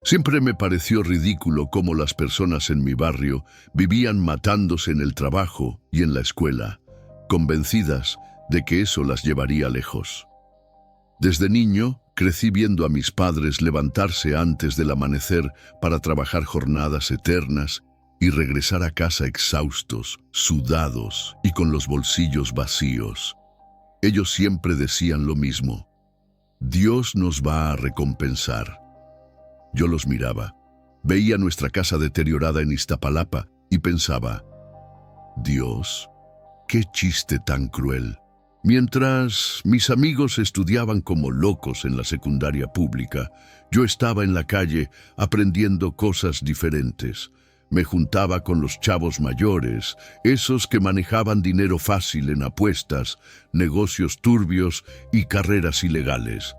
Siempre me pareció ridículo cómo las personas en mi barrio vivían matándose en el trabajo y en la escuela, convencidas de que eso las llevaría lejos. Desde niño, crecí viendo a mis padres levantarse antes del amanecer para trabajar jornadas eternas y regresar a casa exhaustos, sudados y con los bolsillos vacíos. Ellos siempre decían lo mismo: Dios nos va a recompensar. Yo los miraba, veía nuestra casa deteriorada en Iztapalapa y pensaba: Dios, qué chiste tan cruel. Mientras mis amigos estudiaban como locos en la secundaria pública, yo estaba en la calle aprendiendo cosas diferentes. Me juntaba con los chavos mayores, esos que manejaban dinero fácil en apuestas, negocios turbios y carreras ilegales.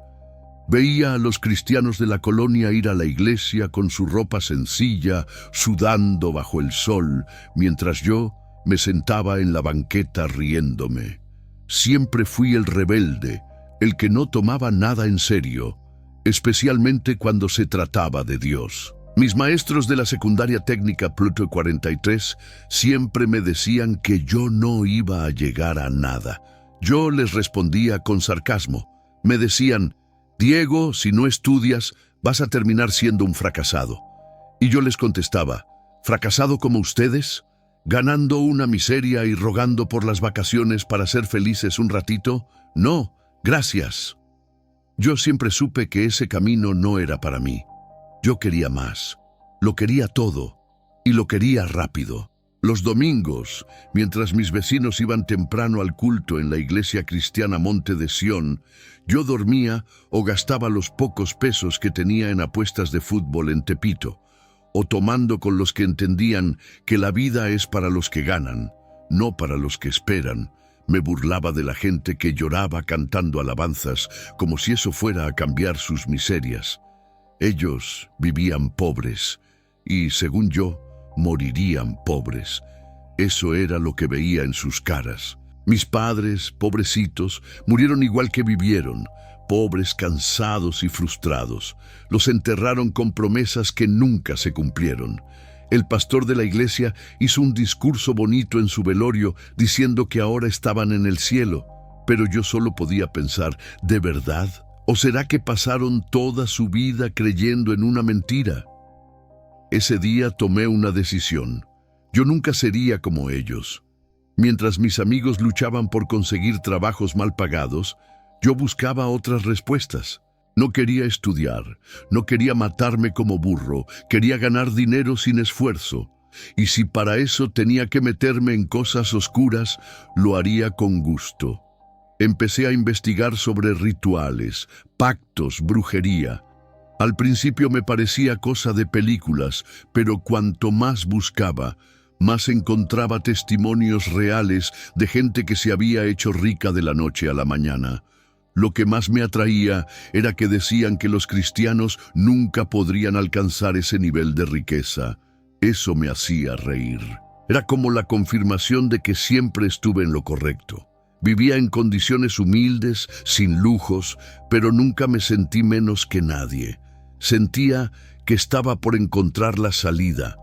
Veía a los cristianos de la colonia ir a la iglesia con su ropa sencilla, sudando bajo el sol, mientras yo me sentaba en la banqueta riéndome. Siempre fui el rebelde, el que no tomaba nada en serio, especialmente cuando se trataba de Dios. Mis maestros de la secundaria técnica Pluto 43 siempre me decían que yo no iba a llegar a nada. Yo les respondía con sarcasmo. Me decían: Diego, si no estudias, vas a terminar siendo un fracasado. Y yo les contestaba: ¿fracasado como ustedes? ¿Ganando una miseria y rogando por las vacaciones para ser felices un ratito? No, gracias. Yo siempre supe que ese camino no era para mí. Yo quería más, lo quería todo, y lo quería rápido. Los domingos, mientras mis vecinos iban temprano al culto en la iglesia cristiana Monte de Sión, yo dormía o gastaba los pocos pesos que tenía en apuestas de fútbol en Tepito, o tomando con los que entendían que la vida es para los que ganan, no para los que esperan. Me burlaba de la gente que lloraba cantando alabanzas como si eso fuera a cambiar sus miserias. Ellos vivían pobres y, según yo, morirían pobres. Eso era lo que veía en sus caras. Mis padres, pobrecitos, murieron igual que vivieron, pobres, cansados y frustrados. Los enterraron con promesas que nunca se cumplieron. El pastor de la iglesia hizo un discurso bonito en su velorio diciendo que ahora estaban en el cielo, pero yo solo podía pensar: ¿de verdad? ¿O será que pasaron toda su vida creyendo en una mentira? Ese día tomé una decisión. Yo nunca sería como ellos. Mientras mis amigos luchaban por conseguir trabajos mal pagados, yo buscaba otras respuestas. No quería estudiar, no quería matarme como burro, quería ganar dinero sin esfuerzo. Y si para eso tenía que meterme en cosas oscuras, lo haría con gusto. Empecé a investigar sobre rituales, pactos, brujería. Al principio me parecía cosa de películas, pero cuanto más buscaba, más encontraba testimonios reales de gente que se había hecho rica de la noche a la mañana. Lo que más me atraía era que decían que los cristianos nunca podrían alcanzar ese nivel de riqueza. Eso me hacía reír. Era como la confirmación de que siempre estuve en lo correcto. Vivía en condiciones humildes, sin lujos, pero nunca me sentí menos que nadie. Sentía que estaba por encontrar la salida.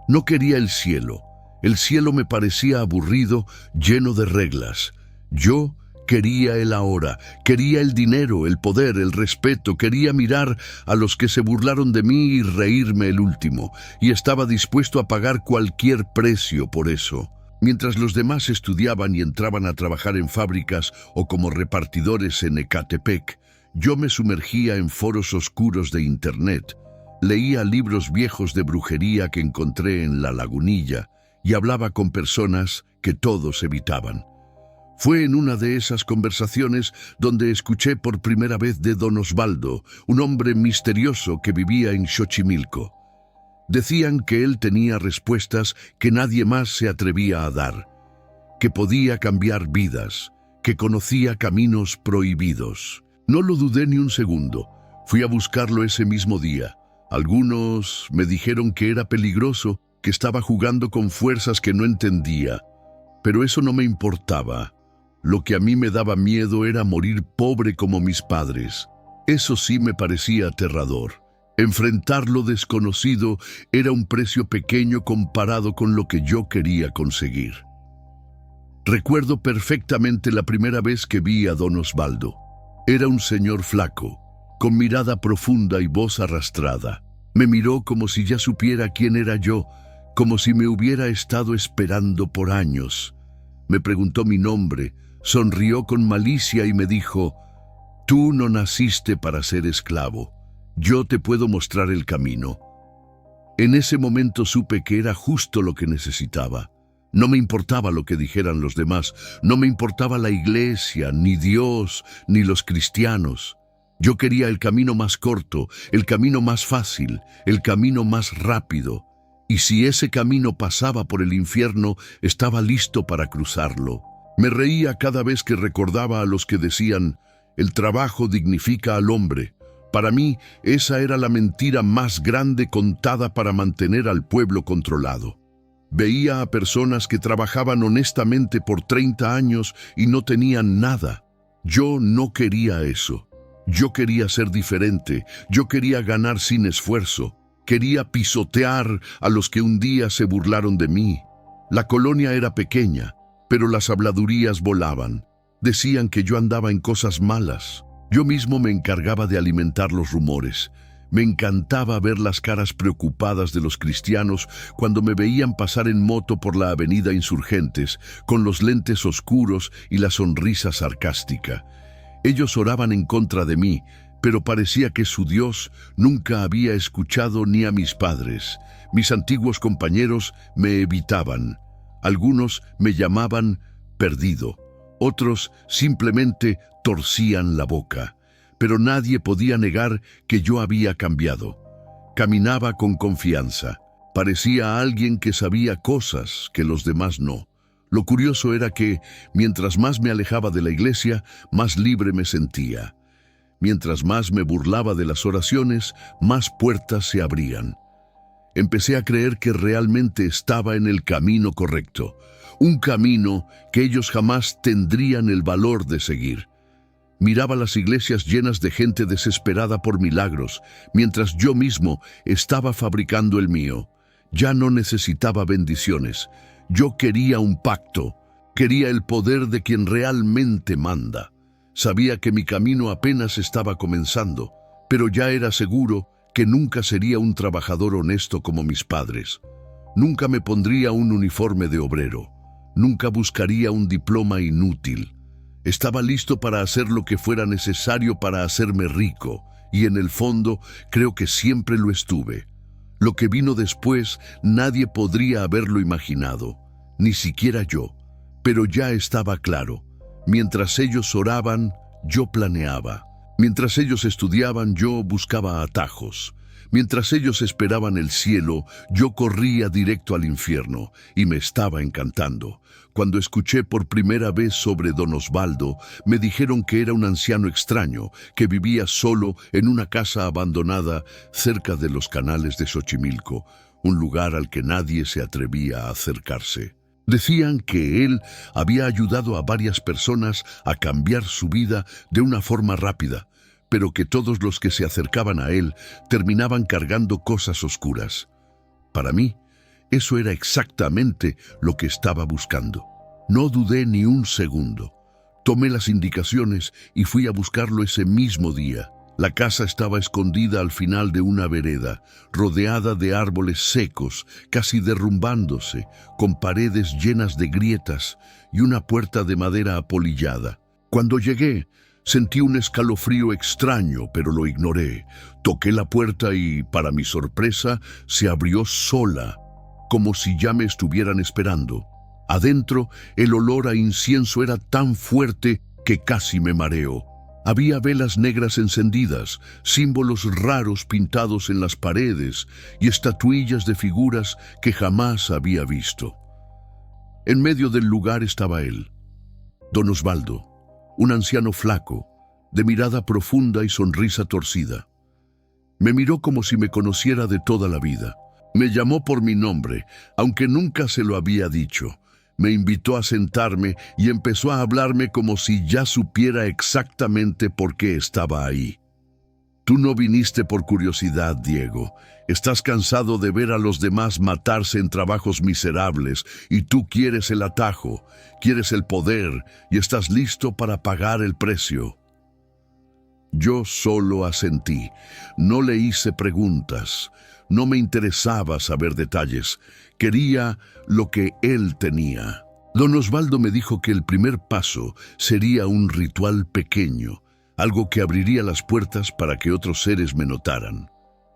No quería el cielo. El cielo me parecía aburrido, lleno de reglas. Yo quería el ahora, quería el dinero, el poder, el respeto, quería mirar a los que se burlaron de mí y reírme el último, y estaba dispuesto a pagar cualquier precio por eso. Mientras los demás estudiaban y entraban a trabajar en fábricas o como repartidores en Ecatepec, yo me sumergía en foros oscuros de internet, leía libros viejos de brujería que encontré en La Lagunilla y hablaba con personas que todos evitaban. Fue en una de esas conversaciones donde escuché por primera vez de Don Osvaldo, un hombre misterioso que vivía en Xochimilco. Decían que él tenía respuestas que nadie más se atrevía a dar, que podía cambiar vidas, que conocía caminos prohibidos. No lo dudé ni un segundo. Fui a buscarlo ese mismo día. Algunos me dijeron que era peligroso, que estaba jugando con fuerzas que no entendía, pero eso no me importaba. Lo que a mí me daba miedo era morir pobre como mis padres. Eso sí me parecía aterrador. Enfrentar lo desconocido era un precio pequeño comparado con lo que yo quería conseguir. Recuerdo perfectamente la primera vez que vi a don Osvaldo. Era un señor flaco, con mirada profunda y voz arrastrada. Me miró como si ya supiera quién era yo, como si me hubiera estado esperando por años. Me preguntó mi nombre, sonrió con malicia y me dijo: «Tú no naciste para ser esclavo. Yo te puedo mostrar el camino». En ese momento supe que era justo lo que necesitaba. No me importaba lo que dijeran los demás, no me importaba la iglesia, ni Dios, ni los cristianos. Yo quería el camino más corto, el camino más fácil, el camino más rápido. Y si ese camino pasaba por el infierno, estaba listo para cruzarlo. Me reía cada vez que recordaba a los que decían: «El trabajo dignifica al hombre». Para mí, esa era la mentira más grande contada para mantener al pueblo controlado. Veía a personas que trabajaban honestamente por 30 años y no tenían nada. Yo no quería eso. Yo quería ser diferente. Yo quería ganar sin esfuerzo. Quería pisotear a los que un día se burlaron de mí. La colonia era pequeña, pero las habladurías volaban. Decían que yo andaba en cosas malas. Yo mismo me encargaba de alimentar los rumores. Me encantaba ver las caras preocupadas de los cristianos cuando me veían pasar en moto por la avenida Insurgentes, con los lentes oscuros y la sonrisa sarcástica. Ellos oraban en contra de mí, pero parecía que su Dios nunca había escuchado ni a mis padres. Mis antiguos compañeros me evitaban. Algunos me llamaban perdido. Otros simplemente torcían la boca. Pero nadie podía negar que yo había cambiado. Caminaba con confianza. Parecía alguien que sabía cosas que los demás no. Lo curioso era que, mientras más me alejaba de la iglesia, más libre me sentía. Mientras más me burlaba de las oraciones, más puertas se abrían. Empecé a creer que realmente estaba en el camino correcto, un camino que ellos jamás tendrían el valor de seguir. Miraba las iglesias llenas de gente desesperada por milagros, mientras yo mismo estaba fabricando el mío. Ya no necesitaba bendiciones. Yo quería un pacto. Quería el poder de quien realmente manda. Sabía que mi camino apenas estaba comenzando, pero ya era seguro que nunca sería un trabajador honesto como mis padres. Nunca me pondría un uniforme de obrero. Nunca buscaría un diploma inútil. Estaba listo para hacer lo que fuera necesario para hacerme rico, y en el fondo creo que siempre lo estuve. Lo que vino después nadie podría haberlo imaginado, ni siquiera yo, pero ya estaba claro. Mientras ellos oraban, yo planeaba. Mientras ellos estudiaban, yo buscaba atajos. Mientras ellos esperaban el cielo, yo corría directo al infierno, y me estaba encantando. Cuando escuché por primera vez sobre don Osvaldo, me dijeron que era un anciano extraño, que vivía solo en una casa abandonada cerca de los canales de Xochimilco, un lugar al que nadie se atrevía a acercarse. Decían que él había ayudado a varias personas a cambiar su vida de una forma rápida, pero que todos los que se acercaban a él terminaban cargando cosas oscuras. Para mí, eso era exactamente lo que estaba buscando. No dudé ni un segundo. Tomé las indicaciones y fui a buscarlo ese mismo día. La casa estaba escondida al final de una vereda, rodeada de árboles secos, casi derrumbándose, con paredes llenas de grietas y una puerta de madera apolillada. Cuando llegué, sentí un escalofrío extraño, pero lo ignoré. Toqué la puerta y, para mi sorpresa, se abrió sola, como si ya me estuvieran esperando. Adentro, el olor a incienso era tan fuerte que casi me mareó. Había velas negras encendidas, símbolos raros pintados en las paredes y estatuillas de figuras que jamás había visto. En medio del lugar estaba él, don Osvaldo, un anciano flaco, de mirada profunda y sonrisa torcida. Me miró como si me conociera de toda la vida. Me llamó por mi nombre, aunque nunca se lo había dicho. Me invitó a sentarme y empezó a hablarme como si ya supiera exactamente por qué estaba ahí. Tú no viniste por curiosidad, Diego. Estás cansado de ver a los demás matarse en trabajos miserables y tú quieres el atajo, quieres el poder y estás listo para pagar el precio. Yo solo asentí, no le hice preguntas, no me interesaba saber detalles, quería lo que él tenía. Don Osvaldo me dijo que el primer paso sería un ritual pequeño, algo que abriría las puertas para que otros seres me notaran.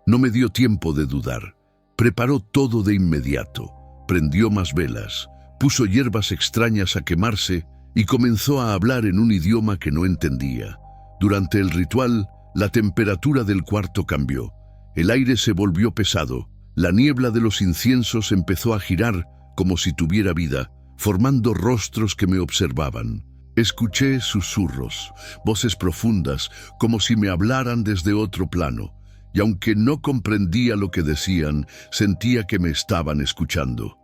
No me dio tiempo de dudar. Preparó todo de inmediato, prendió más velas, puso hierbas extrañas a quemarse y comenzó a hablar en un idioma que no entendía. Durante el ritual, la temperatura del cuarto cambió. El aire se volvió pesado. La niebla de los inciensos empezó a girar como si tuviera vida, formando rostros que me observaban. Escuché susurros, voces profundas, como si me hablaran desde otro plano, y aunque no comprendía lo que decían, sentía que me estaban escuchando.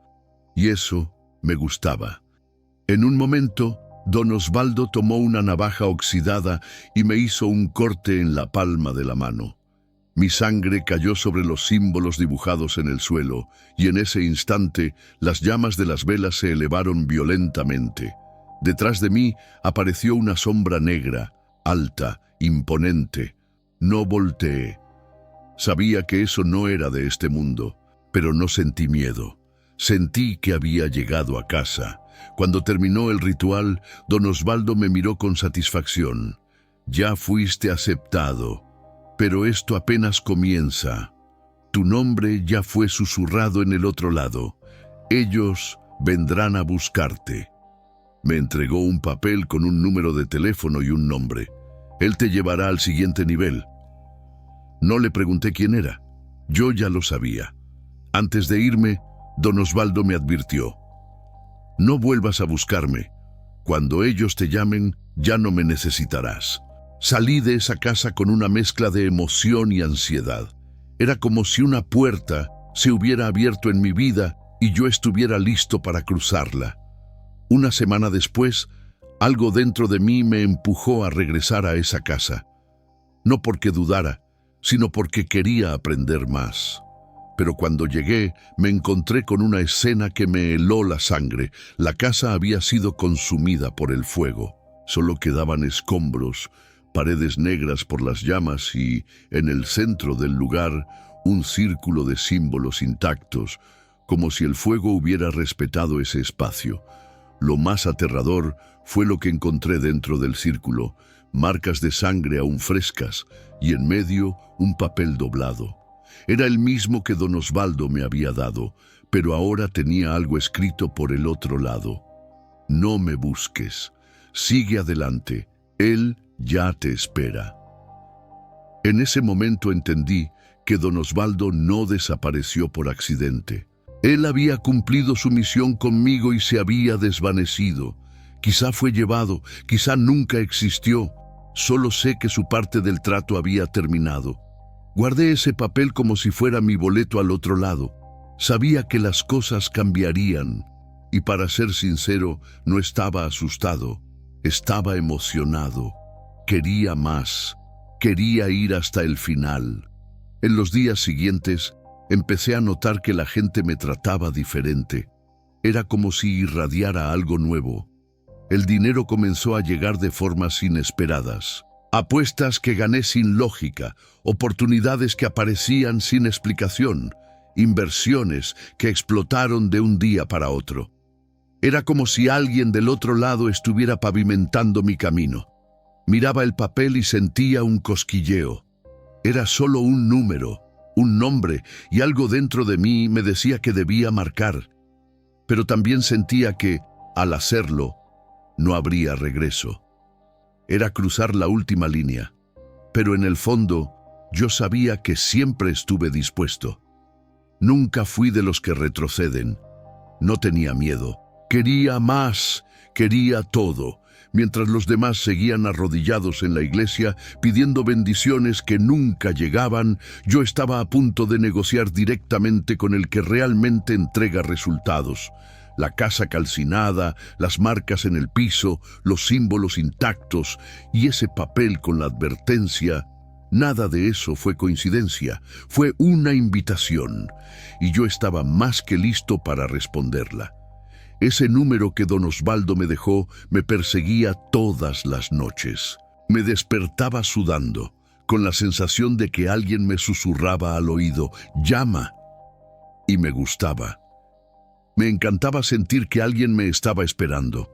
Y eso me gustaba. En un momento, don Osvaldo tomó una navaja oxidada y me hizo un corte en la palma de la mano. Mi sangre cayó sobre los símbolos dibujados en el suelo, y en ese instante las llamas de las velas se elevaron violentamente. Detrás de mí apareció una sombra negra, alta, imponente. No volteé. Sabía que eso no era de este mundo, pero no sentí miedo. Sentí que había llegado a casa. Cuando terminó el ritual, don Osvaldo me miró con satisfacción. Ya fuiste aceptado, pero esto apenas comienza. Tu nombre ya fue susurrado en el otro lado. Ellos vendrán a buscarte. Me entregó un papel con un número de teléfono y un nombre. Él te llevará al siguiente nivel. No le pregunté quién era. Yo ya lo sabía. Antes de irme, don Osvaldo me advirtió. No vuelvas a buscarme. Cuando ellos te llamen, ya no me necesitarás. Salí de esa casa con una mezcla de emoción y ansiedad. Era como si una puerta se hubiera abierto en mi vida y yo estuviera listo para cruzarla. Una semana después, algo dentro de mí me empujó a regresar a esa casa. No porque dudara, sino porque quería aprender más. Pero cuando llegué, me encontré con una escena que me heló la sangre. La casa había sido consumida por el fuego. Solo quedaban escombros, paredes negras por las llamas y, en el centro del lugar, un círculo de símbolos intactos, como si el fuego hubiera respetado ese espacio. Lo más aterrador fue lo que encontré dentro del círculo, marcas de sangre aún frescas y en medio un papel doblado. Era el mismo que don Osvaldo me había dado, pero ahora tenía algo escrito por el otro lado. No me busques, sigue adelante, él ya te espera. En ese momento entendí que don Osvaldo no desapareció por accidente. Él había cumplido su misión conmigo y se había desvanecido. Quizá fue llevado, quizá nunca existió. Solo sé que su parte del trato había terminado. Guardé ese papel como si fuera mi boleto al otro lado. Sabía que las cosas cambiarían. Y para ser sincero, no estaba asustado. Estaba emocionado. Quería más. Quería ir hasta el final. En los días siguientes, empecé a notar que la gente me trataba diferente. Era como si irradiara algo nuevo. El dinero comenzó a llegar de formas inesperadas. Apuestas que gané sin lógica, oportunidades que aparecían sin explicación, inversiones que explotaron de un día para otro. Era como si alguien del otro lado estuviera pavimentando mi camino. Miraba el papel y sentía un cosquilleo. Era solo un número, un nombre, y algo dentro de mí me decía que debía marcar. Pero también sentía que, al hacerlo, no habría regreso. Era cruzar la última línea, pero en el fondo yo sabía que siempre estuve dispuesto. Nunca fui de los que retroceden. No tenía miedo. Quería más, quería todo. Mientras los demás seguían arrodillados en la iglesia pidiendo bendiciones que nunca llegaban, yo estaba a punto de negociar directamente con el que realmente entrega resultados. La casa calcinada, las marcas en el piso, los símbolos intactos y ese papel con la advertencia: Nada de eso fue coincidencia, fue una invitación, y yo estaba más que listo para responderla. Ese número que don Osvaldo me dejó me perseguía todas las noches. Me despertaba sudando, con la sensación de que alguien me susurraba al oído, «Llama». Y me gustaba. Me encantaba sentir que alguien me estaba esperando,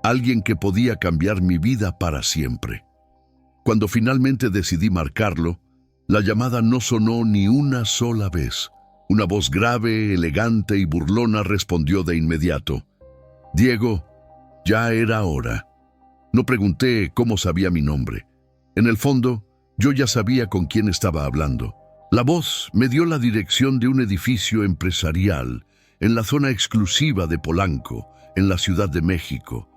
alguien que podía cambiar mi vida para siempre. Cuando finalmente decidí marcarlo, la llamada no sonó ni una sola vez. Una voz grave, elegante y burlona respondió de inmediato. «Diego, ya era hora». No pregunté cómo sabía mi nombre. En el fondo, yo ya sabía con quién estaba hablando. La voz me dio la dirección de un edificio empresarial en la zona exclusiva de Polanco, en la Ciudad de México.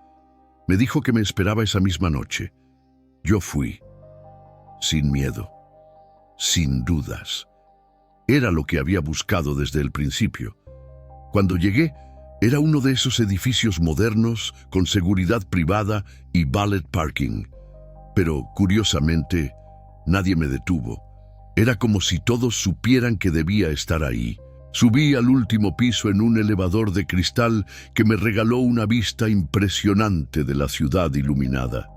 Me dijo que me esperaba esa misma noche. Yo fui, sin miedo, sin dudas. Era lo que había buscado desde el principio. Cuando llegué, era uno de esos edificios modernos con seguridad privada y valet parking. Pero, curiosamente, nadie me detuvo. Era como si todos supieran que debía estar ahí. Subí al último piso en un elevador de cristal que me regaló una vista impresionante de la ciudad iluminada.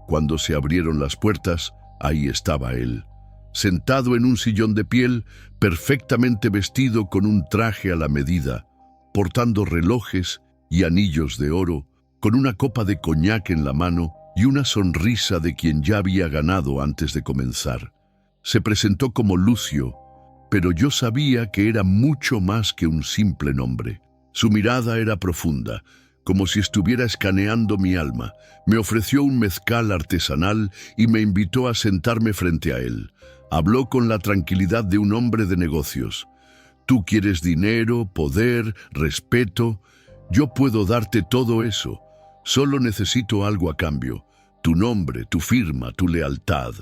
Cuando se abrieron las puertas, ahí estaba él, sentado en un sillón de piel, perfectamente vestido con un traje a la medida, portando relojes y anillos de oro, con una copa de coñac en la mano y una sonrisa de quien ya había ganado antes de comenzar. Se presentó como Lucio, pero yo sabía que era mucho más que un simple nombre. Su mirada era profunda, como si estuviera escaneando mi alma. Me ofreció un mezcal artesanal y me invitó a sentarme frente a él. Habló con la tranquilidad de un hombre de negocios. «Tú quieres dinero, poder, respeto. Yo puedo darte todo eso. Solo necesito algo a cambio. Tu nombre, tu firma, tu lealtad».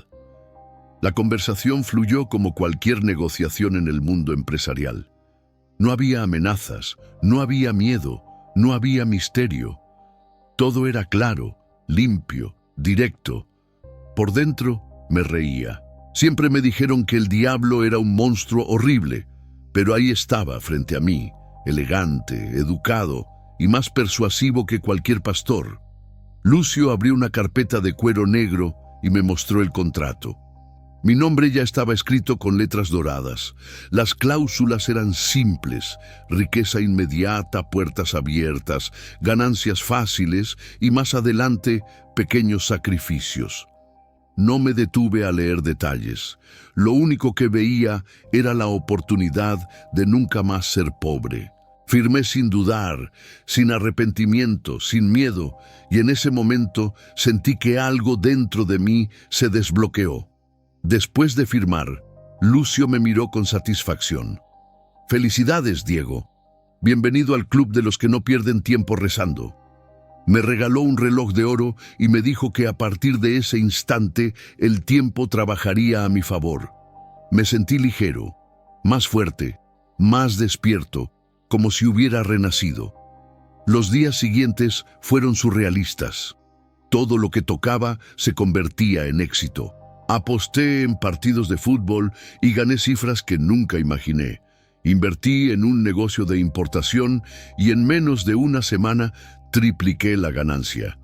La conversación fluyó como cualquier negociación en el mundo empresarial. No había amenazas, no había miedo, no había misterio. Todo era claro, limpio, directo. Por dentro me reía. Siempre me dijeron que el diablo era un monstruo horrible, pero ahí estaba frente a mí, elegante, educado y más persuasivo que cualquier pastor. Lucio abrió una carpeta de cuero negro y me mostró el contrato. Mi nombre ya estaba escrito con letras doradas. Las cláusulas eran simples: riqueza inmediata, puertas abiertas, ganancias fáciles y más adelante pequeños sacrificios. No me detuve a leer detalles. Lo único que veía era la oportunidad de nunca más ser pobre. Firmé sin dudar, sin arrepentimiento, sin miedo, y en ese momento sentí que algo dentro de mí se desbloqueó. Después de firmar, Lucio me miró con satisfacción. «Felicidades, Diego. Bienvenido al club de los que no pierden tiempo rezando». Me regaló un reloj de oro y me dijo que a partir de ese instante el tiempo trabajaría a mi favor. Me sentí ligero, más fuerte, más despierto, como si hubiera renacido. Los días siguientes fueron surrealistas. Todo lo que tocaba se convertía en éxito. Aposté en partidos de fútbol y gané cifras que nunca imaginé. Invertí en un negocio de importación y en menos de una semana tripliqué la ganancia.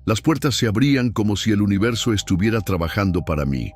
Las puertas se abrían como si el universo estuviera trabajando para mí.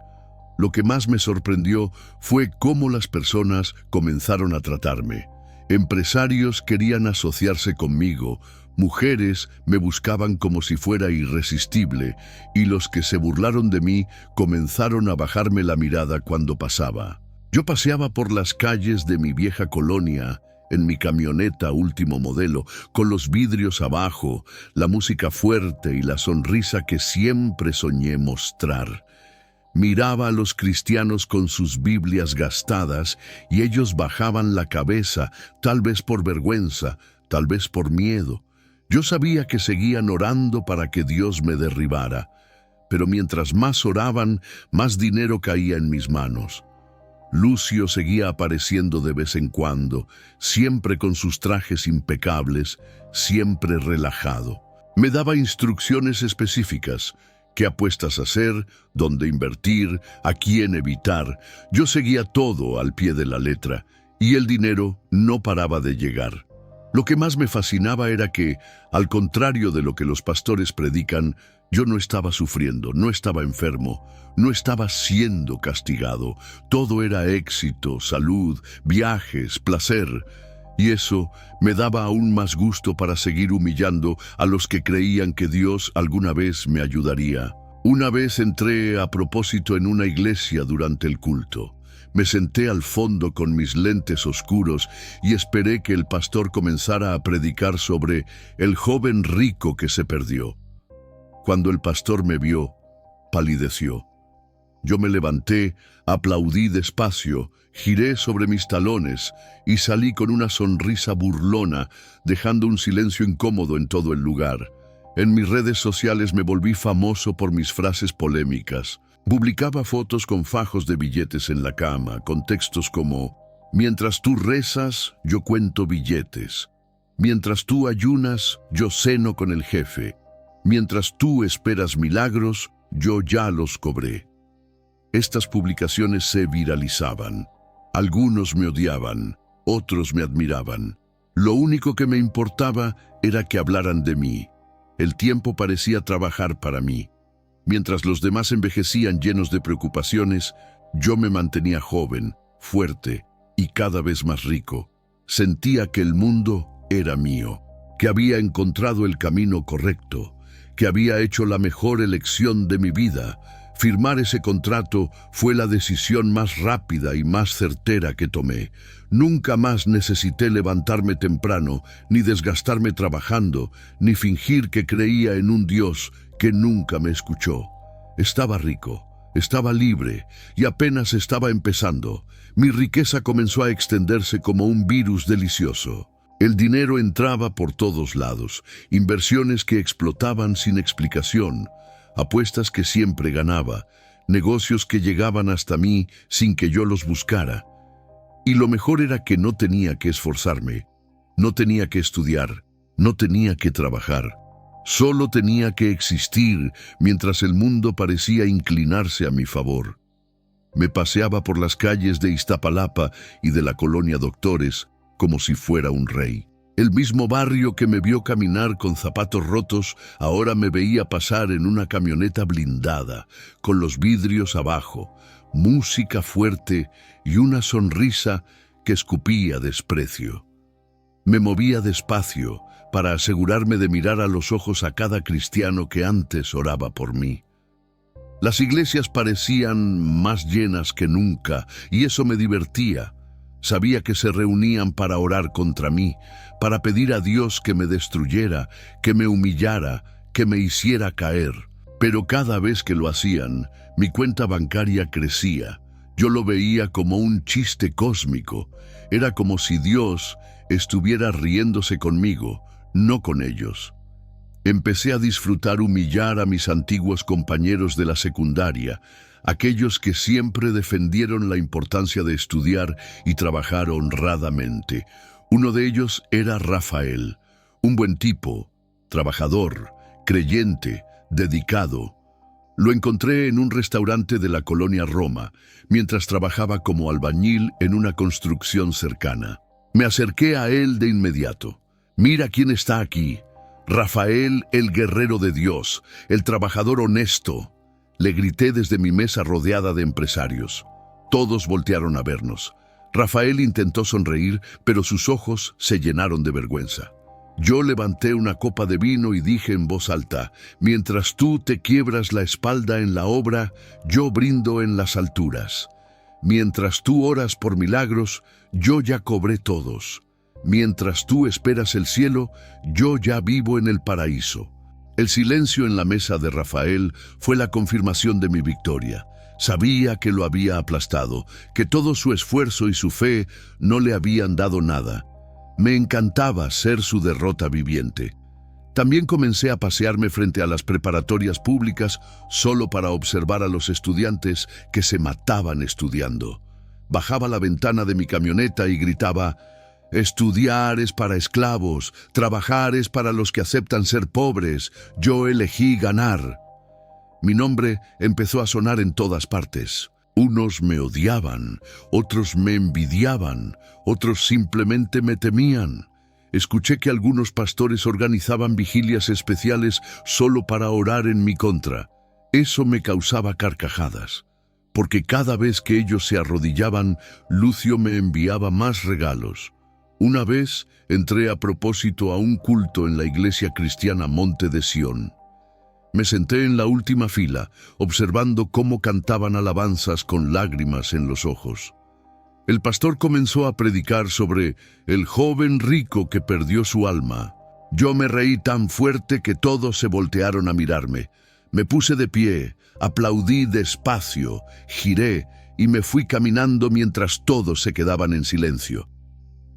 Lo que más me sorprendió fue cómo las personas comenzaron a tratarme. Empresarios querían asociarse conmigo, mujeres me buscaban como si fuera irresistible, y los que se burlaron de mí comenzaron a bajarme la mirada cuando pasaba. Yo paseaba por las calles de mi vieja colonia, en mi camioneta último modelo, con los vidrios abajo, la música fuerte y la sonrisa que siempre soñé mostrar. Miraba a los cristianos con sus Biblias gastadas y ellos bajaban la cabeza, tal vez por vergüenza, tal vez por miedo. Yo sabía que seguían orando para que Dios me derribara, pero mientras más oraban, más dinero caía en mis manos. Lucio seguía apareciendo de vez en cuando, siempre con sus trajes impecables, siempre relajado. Me daba instrucciones específicas: qué apuestas hacer, dónde invertir, a quién evitar. Yo seguía todo al pie de la letra, y el dinero no paraba de llegar. Lo que más me fascinaba era que, al contrario de lo que los pastores predican, yo no estaba sufriendo, no estaba enfermo, no estaba siendo castigado. Todo era éxito, salud, viajes, placer. Y eso me daba aún más gusto para seguir humillando a los que creían que Dios alguna vez me ayudaría. Una vez entré a propósito en una iglesia durante el culto. Me senté al fondo con mis lentes oscuros y esperé que el pastor comenzara a predicar sobre el joven rico que se perdió. Cuando el pastor me vio, palideció. Yo me levanté, aplaudí despacio, giré sobre mis talones y salí con una sonrisa burlona, dejando un silencio incómodo en todo el lugar. En mis redes sociales me volví famoso por mis frases polémicas. Publicaba fotos con fajos de billetes en la cama, con textos como: mientras tú rezas, yo cuento billetes. Mientras tú ayunas, yo ceno con el jefe. Mientras tú esperas milagros, yo ya los cobré. Estas publicaciones se viralizaban. Algunos me odiaban, otros me admiraban. Lo único que me importaba era que hablaran de mí. El tiempo parecía trabajar para mí. Mientras los demás envejecían llenos de preocupaciones, yo me mantenía joven, fuerte y cada vez más rico. Sentía que el mundo era mío, que había encontrado el camino correcto, que había hecho la mejor elección de mi vida. Firmar ese contrato fue la decisión más rápida y más certera que tomé. Nunca más necesité levantarme temprano, ni desgastarme trabajando, ni fingir que creía en un Dios que nunca me escuchó. Estaba rico, estaba libre y apenas estaba empezando. Mi riqueza comenzó a extenderse como un virus delicioso. El dinero entraba por todos lados, inversiones que explotaban sin explicación, apuestas que siempre ganaba, negocios que llegaban hasta mí sin que yo los buscara. Y lo mejor era que no tenía que esforzarme, no tenía que estudiar, no tenía que trabajar. Solo tenía que existir mientras el mundo parecía inclinarse a mi favor. Me paseaba por las calles de Iztapalapa y de la colonia Doctores como si fuera un rey. El mismo barrio que me vio caminar con zapatos rotos, ahora me veía pasar en una camioneta blindada, con los vidrios abajo, música fuerte y una sonrisa que escupía desprecio. Me movía despacio para asegurarme de mirar a los ojos a cada cristiano que antes oraba por mí. Las iglesias parecían más llenas que nunca y eso me divertía. Sabía que se reunían para orar contra mí, para pedir a Dios que me destruyera, que me humillara, que me hiciera caer. Pero cada vez que lo hacían, mi cuenta bancaria crecía. Yo lo veía como un chiste cósmico. Era como si Dios estuviera riéndose conmigo, no con ellos. Empecé a disfrutar humillar a mis antiguos compañeros de la secundaria, aquellos que siempre defendieron la importancia de estudiar y trabajar honradamente. Uno de ellos era Rafael, un buen tipo, trabajador, creyente, dedicado. Lo encontré en un restaurante de la colonia Roma, mientras trabajaba como albañil en una construcción cercana. Me acerqué a él de inmediato. «Mira quién está aquí. Rafael, el guerrero de Dios, el trabajador honesto», le grité desde mi mesa rodeada de empresarios. Todos voltearon a vernos. Rafael intentó sonreír, pero sus ojos se llenaron de vergüenza. Yo levanté una copa de vino y dije en voz alta: «Mientras tú te quiebras la espalda en la obra, yo brindo en las alturas. Mientras tú oras por milagros, yo ya cobré todos. Mientras tú esperas el cielo, yo ya vivo en el paraíso». El silencio en la mesa de Rafael fue la confirmación de mi victoria. Sabía que lo había aplastado, que todo su esfuerzo y su fe no le habían dado nada. Me encantaba ser su derrota viviente. También comencé a pasearme frente a las preparatorias públicas solo para observar a los estudiantes que se mataban estudiando. Bajaba la ventana de mi camioneta y gritaba: «Estudiar es para esclavos, trabajar es para los que aceptan ser pobres. Yo elegí ganar». Mi nombre empezó a sonar en todas partes. Unos me odiaban, otros me envidiaban, otros simplemente me temían. Escuché que algunos pastores organizaban vigilias especiales solo para orar en mi contra. Eso me causaba carcajadas, porque cada vez que ellos se arrodillaban, Lucio me enviaba más regalos. Una vez entré a propósito a un culto en la iglesia cristiana Monte de Sión. Me senté en la última fila, observando cómo cantaban alabanzas con lágrimas en los ojos. El pastor comenzó a predicar sobre el joven rico que perdió su alma. Yo me reí tan fuerte que todos se voltearon a mirarme. Me puse de pie, aplaudí despacio, giré y me fui caminando mientras todos se quedaban en silencio.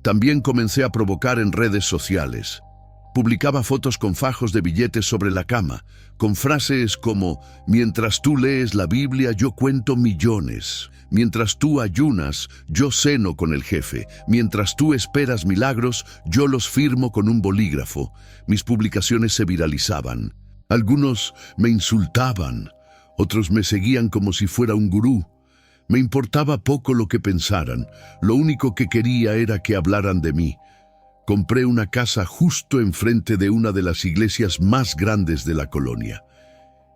También comencé a provocar en redes sociales. Publicaba fotos con fajos de billetes sobre la cama, con frases como: mientras tú lees la Biblia, yo cuento millones. Mientras tú ayunas, yo ceno con el jefe. Mientras tú esperas milagros, yo los firmo con un bolígrafo. Mis publicaciones se viralizaban. Algunos me insultaban, otros me seguían como si fuera un gurú. Me importaba poco lo que pensaran, lo único que quería era que hablaran de mí. Compré una casa justo enfrente de una de las iglesias más grandes de la colonia.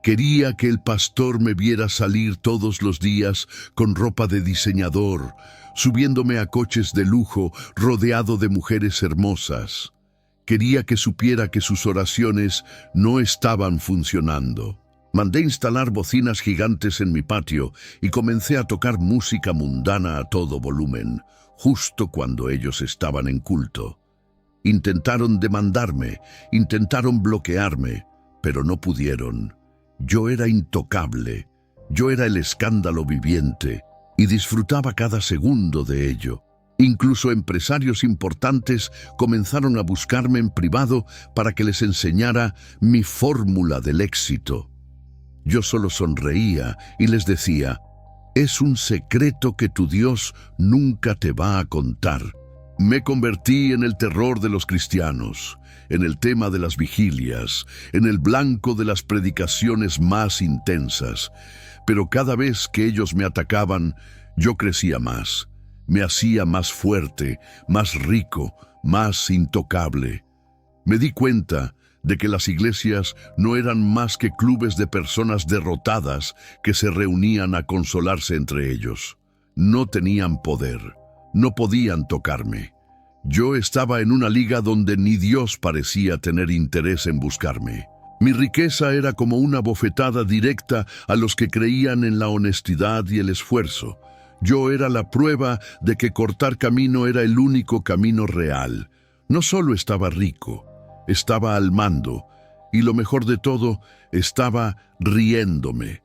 Quería que el pastor me viera salir todos los días con ropa de diseñador, subiéndome a coches de lujo, rodeado de mujeres hermosas. Quería que supiera que sus oraciones no estaban funcionando. Mandé instalar bocinas gigantes en mi patio y comencé a tocar música mundana a todo volumen, justo cuando ellos estaban en culto. Intentaron demandarme, intentaron bloquearme, pero no pudieron. Yo era intocable, yo era el escándalo viviente y disfrutaba cada segundo de ello. Incluso empresarios importantes comenzaron a buscarme en privado para que les enseñara mi fórmula del éxito. Yo solo sonreía y les decía: es un secreto que tu Dios nunca te va a contar. Me convertí en el terror de los cristianos, en el tema de las vigilias, en el blanco de las predicaciones más intensas. Pero cada vez que ellos me atacaban, yo crecía más. Me hacía más fuerte, más rico, más intocable. Me di cuenta de que las iglesias no eran más que clubes de personas derrotadas que se reunían a consolarse entre ellos. No tenían poder, no podían tocarme. Yo estaba en una liga donde ni Dios parecía tener interés en buscarme. Mi riqueza era como una bofetada directa a los que creían en la honestidad y el esfuerzo. Yo era la prueba de que cortar camino era el único camino real. No solo estaba rico, estaba al mando, y lo mejor de todo, estaba riéndome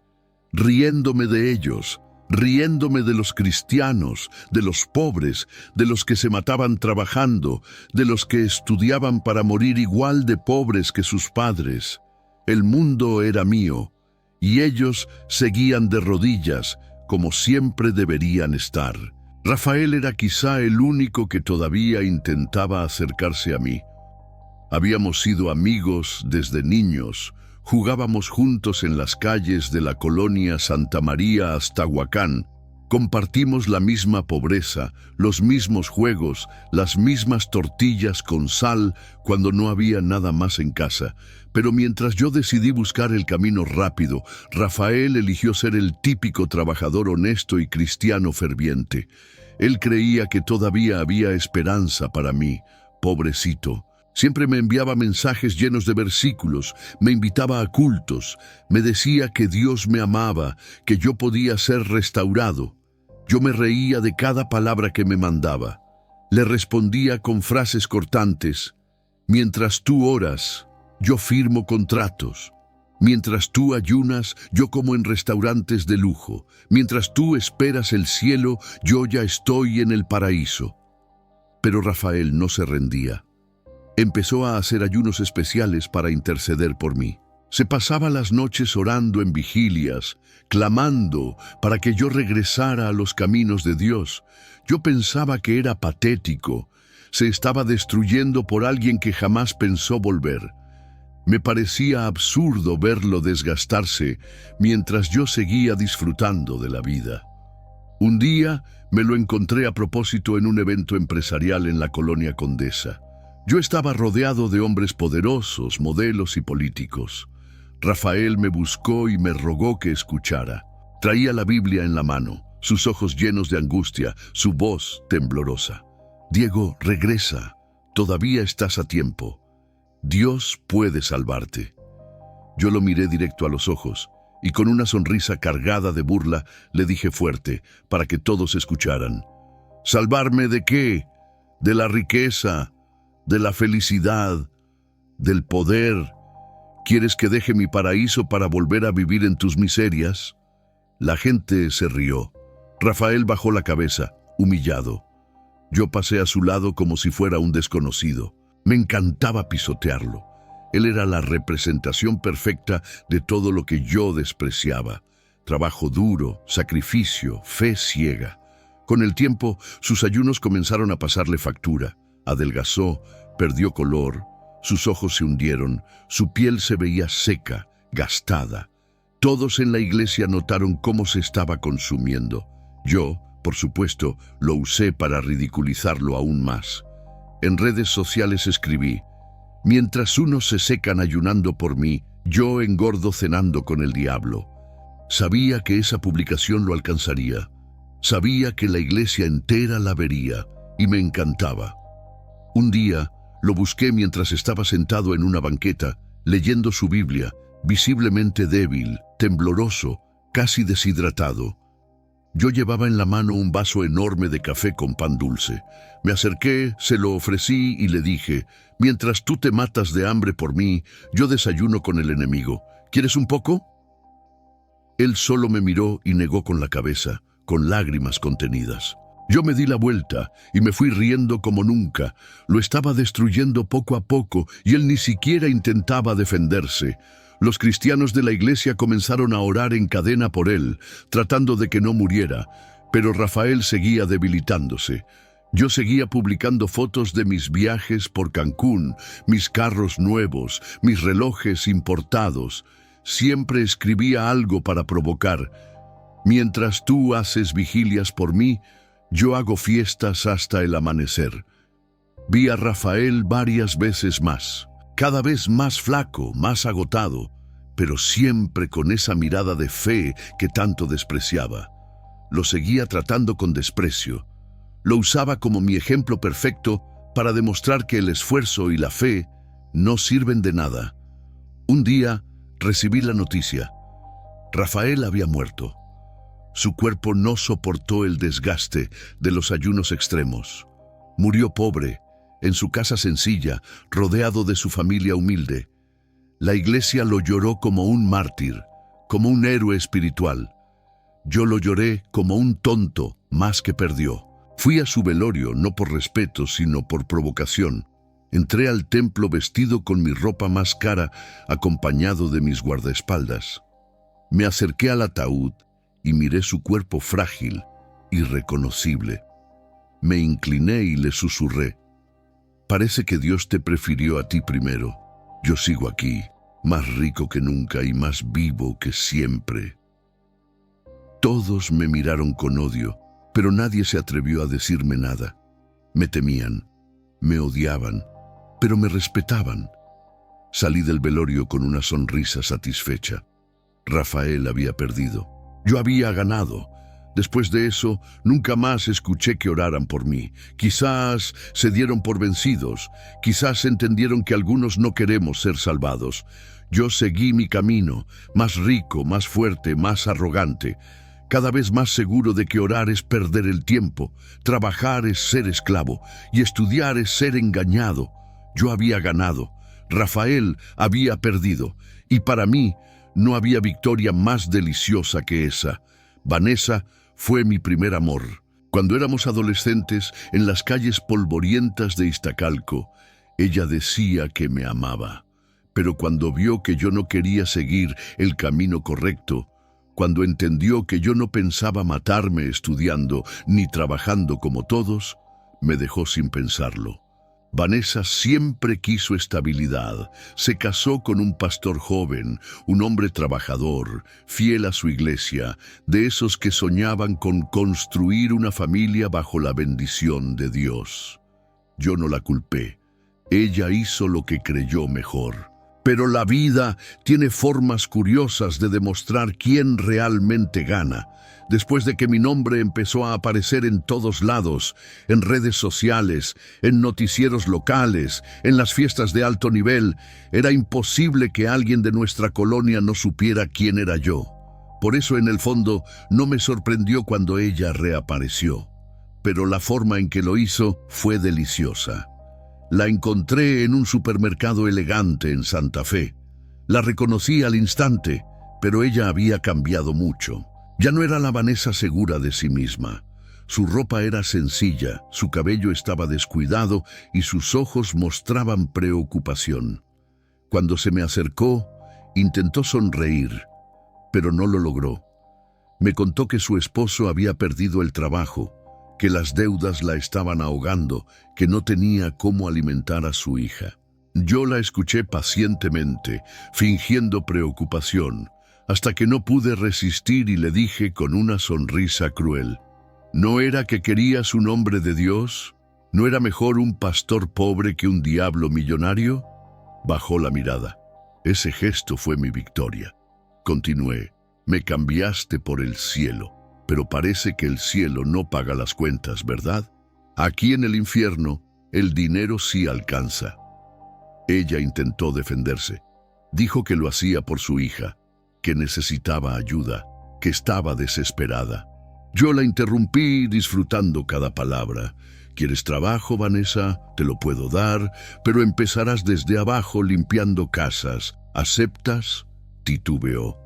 de ellos, riéndome de los cristianos, de los pobres, de los que se mataban trabajando, de los que estudiaban para morir igual de pobres que sus padres. El mundo era mío, y ellos seguían de rodillas, como siempre deberían estar. Rafael era quizá el único que todavía intentaba acercarse a mí. Habíamos sido amigos desde niños, jugábamos juntos en las calles de la colonia Santa María Aztahuacán, compartimos la misma pobreza, los mismos juegos, las mismas tortillas con sal cuando no había nada más en casa. Pero mientras yo decidí buscar el camino rápido, Rafael eligió ser el típico trabajador honesto y cristiano ferviente. Él creía que todavía había esperanza para mí, pobrecito. Siempre me enviaba mensajes llenos de versículos, me invitaba a cultos, me decía que Dios me amaba, que yo podía ser restaurado. Yo me reía de cada palabra que me mandaba. Le respondía con frases cortantes: mientras tú oras, yo firmo contratos. Mientras tú ayunas, yo como en restaurantes de lujo. Mientras tú esperas el cielo, yo ya estoy en el paraíso. Pero Rafael no se rendía. Empezó a hacer ayunos especiales para interceder por mí. Se pasaba las noches orando en vigilias, clamando para que yo regresara a los caminos de Dios. Yo pensaba que era patético. Se estaba destruyendo por alguien que jamás pensó volver. Me parecía absurdo verlo desgastarse mientras yo seguía disfrutando de la vida. Un día me lo encontré a propósito en un evento empresarial en la colonia Condesa. Yo estaba rodeado de hombres poderosos, modelos y políticos. Rafael me buscó y me rogó que escuchara. Traía la Biblia en la mano, sus ojos llenos de angustia, su voz temblorosa. «Diego, regresa. Todavía estás a tiempo. Dios puede salvarte». Yo lo miré directo a los ojos y con una sonrisa cargada de burla le dije fuerte para que todos escucharan: «¿Salvarme de qué? De la riqueza, de la felicidad, del poder. ¿Quieres que deje mi paraíso para volver a vivir en tus miserias?». La gente se rió. Rafael bajó la cabeza, humillado. Yo pasé a su lado como si fuera un desconocido. Me encantaba pisotearlo. Él era la representación perfecta de todo lo que yo despreciaba. Trabajo duro, sacrificio, fe ciega. Con el tiempo, sus ayunos comenzaron a pasarle factura. Adelgazó, perdió color, sus ojos se hundieron, su piel se veía seca, gastada. Todos en la iglesia notaron cómo se estaba consumiendo. Yo, por supuesto, lo usé para ridiculizarlo aún más. En redes sociales escribí: «Mientras unos se secan ayunando por mí, yo engordo cenando con el diablo». Sabía que esa publicación lo alcanzaría. Sabía que la iglesia entera la vería, y me encantaba. Un día, lo busqué mientras estaba sentado en una banqueta, leyendo su Biblia, visiblemente débil, tembloroso, casi deshidratado. Yo llevaba en la mano un vaso enorme de café con pan dulce. Me acerqué, se lo ofrecí y le dije: «Mientras tú te matas de hambre por mí, yo desayuno con el enemigo. ¿Quieres un poco?». Él solo me miró y negó con la cabeza, con lágrimas contenidas. Yo me di la vuelta y me fui riendo como nunca. Lo estaba destruyendo poco a poco y él ni siquiera intentaba defenderse. Los cristianos de la iglesia comenzaron a orar en cadena por él, tratando de que no muriera, pero Rafael seguía debilitándose. Yo seguía publicando fotos de mis viajes por Cancún, mis carros nuevos, mis relojes importados. Siempre escribía algo para provocar: «Mientras tú haces vigilias por mí, yo hago fiestas hasta el amanecer». Vi a Rafael varias veces más. Cada vez más flaco, más agotado, pero siempre con esa mirada de fe que tanto despreciaba. Lo seguía tratando con desprecio. Lo usaba como mi ejemplo perfecto para demostrar que el esfuerzo y la fe no sirven de nada. Un día recibí la noticia: Rafael había muerto. Su cuerpo no soportó el desgaste de los ayunos extremos. Murió pobre, en su casa sencilla, rodeado de su familia humilde. La iglesia lo lloró como un mártir, como un héroe espiritual. Yo lo lloré como un tonto más que perdió. Fui a su velorio no por respeto, sino por provocación. Entré al templo vestido con mi ropa más cara, acompañado de mis guardaespaldas. Me acerqué al ataúd y miré su cuerpo frágil, irreconocible. Me incliné y le susurré: «Parece que Dios te prefirió a ti primero. Yo sigo aquí, más rico que nunca y más vivo que siempre». Todos me miraron con odio, pero nadie se atrevió a decirme nada. Me temían, me odiaban, pero me respetaban. Salí del velorio con una sonrisa satisfecha. Rafael había perdido. Yo había ganado. Después de eso, nunca más escuché que oraran por mí. Quizás se dieron por vencidos, quizás entendieron que algunos no queremos ser salvados. Yo seguí mi camino, más rico, más fuerte, más arrogante, cada vez más seguro de que orar es perder el tiempo, trabajar es ser esclavo y estudiar es ser engañado. Yo había ganado, Rafael había perdido, y para mí no había victoria más deliciosa que esa. Vanessa fue mi primer amor. Cuando éramos adolescentes, en las calles polvorientas de Iztacalco, ella decía que me amaba. Pero cuando vio que yo no quería seguir el camino correcto, cuando entendió que yo no pensaba matarme estudiando ni trabajando como todos, me dejó sin pensarlo. Vanessa siempre quiso estabilidad. Se casó con un pastor joven, un hombre trabajador, fiel a su iglesia, de esos que soñaban con construir una familia bajo la bendición de Dios. Yo no la culpé. Ella hizo lo que creyó mejor. Pero la vida tiene formas curiosas de demostrar quién realmente gana. Después de que mi nombre empezó a aparecer en todos lados, en redes sociales, en noticieros locales, en las fiestas de alto nivel, era imposible que alguien de nuestra colonia no supiera quién era yo. Por eso, en el fondo, no me sorprendió cuando ella reapareció. Pero la forma en que lo hizo fue deliciosa. La encontré en un supermercado elegante en Santa Fe. La reconocí al instante, pero ella había cambiado mucho. Ya no era la Vanessa segura de sí misma. Su ropa era sencilla, su cabello estaba descuidado y sus ojos mostraban preocupación. Cuando se me acercó, intentó sonreír, pero no lo logró. Me contó que su esposo había perdido el trabajo, que las deudas la estaban ahogando, que no tenía cómo alimentar a su hija. Yo la escuché pacientemente, fingiendo preocupación, hasta que no pude resistir y le dije con una sonrisa cruel: ¿no era que querías un hombre de Dios? ¿No era mejor un pastor pobre que un diablo millonario? Bajó la mirada. Ese gesto fue mi victoria. Continué: me cambiaste por el cielo, pero parece que el cielo no paga las cuentas, ¿verdad? Aquí en el infierno, el dinero sí alcanza. Ella intentó defenderse. Dijo que lo hacía por su hija, que necesitaba ayuda, que estaba desesperada. Yo la interrumpí disfrutando cada palabra. ¿Quieres trabajo, Vanessa? Te lo puedo dar, pero empezarás desde abajo limpiando casas. ¿Aceptas? Titubeó.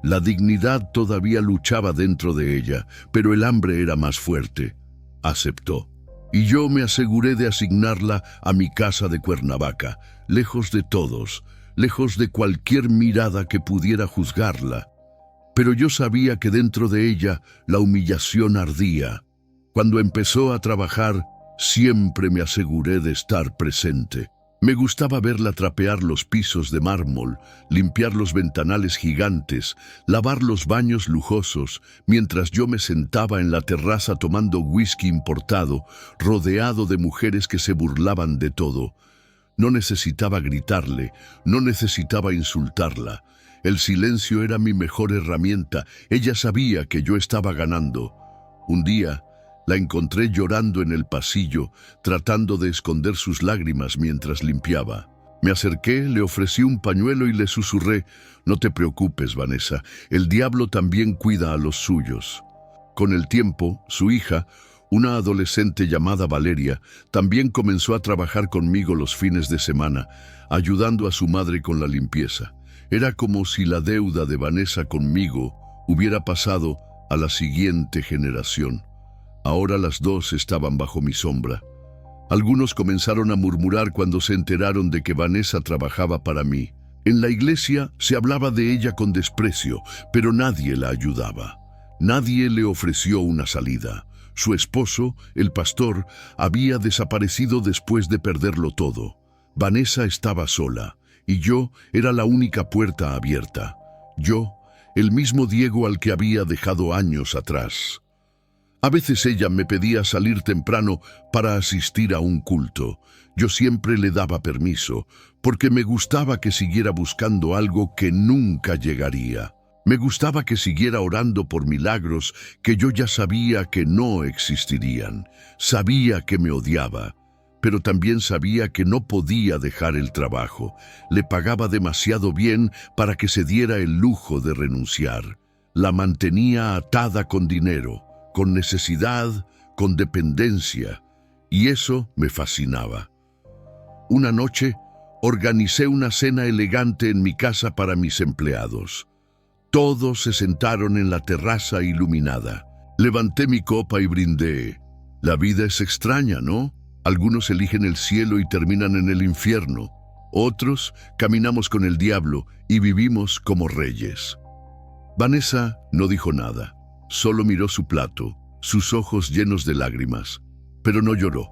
La dignidad todavía luchaba dentro de ella, pero el hambre era más fuerte. Aceptó. Y yo me aseguré de asignarla a mi casa de Cuernavaca, lejos de todos, lejos de cualquier mirada que pudiera juzgarla. Pero yo sabía que dentro de ella la humillación ardía. Cuando empezó a trabajar, siempre me aseguré de estar presente. Me gustaba verla trapear los pisos de mármol, limpiar los ventanales gigantes, lavar los baños lujosos, mientras yo me sentaba en la terraza tomando whisky importado, rodeado de mujeres que se burlaban de todo. No necesitaba gritarle, no necesitaba insultarla. El silencio era mi mejor herramienta. Ella sabía que yo estaba ganando. Un día, la encontré llorando en el pasillo, tratando de esconder sus lágrimas mientras limpiaba. Me acerqué, le ofrecí un pañuelo y le susurré: no te preocupes, Vanessa, el diablo también cuida a los suyos. Con el tiempo, su hija, una adolescente llamada Valeria, también comenzó a trabajar conmigo los fines de semana, ayudando a su madre con la limpieza. Era como si la deuda de Vanessa conmigo hubiera pasado a la siguiente generación. Ahora las dos estaban bajo mi sombra. Algunos comenzaron a murmurar cuando se enteraron de que Vanessa trabajaba para mí. En la iglesia se hablaba de ella con desprecio, pero nadie la ayudaba. Nadie le ofreció una salida. Su esposo, el pastor, había desaparecido después de perderlo todo. Vanessa estaba sola, y yo era la única puerta abierta. Yo, el mismo Diego al que había dejado años atrás. A veces ella me pedía salir temprano para asistir a un culto. Yo siempre le daba permiso, porque me gustaba que siguiera buscando algo que nunca llegaría. Me gustaba que siguiera orando por milagros que yo ya sabía que no existirían. Sabía que me odiaba, pero también sabía que no podía dejar el trabajo. Le pagaba demasiado bien para que se diera el lujo de renunciar. La mantenía atada con dinero, con necesidad, con dependencia, y eso me fascinaba. Una noche, organicé una cena elegante en mi casa para mis empleados. Todos se sentaron en la terraza iluminada. Levanté mi copa y brindé. La vida es extraña, ¿no? Algunos eligen el cielo y terminan en el infierno. Otros caminamos con el diablo y vivimos como reyes. Vanessa no dijo nada. Solo miró su plato, sus ojos llenos de lágrimas, pero no lloró.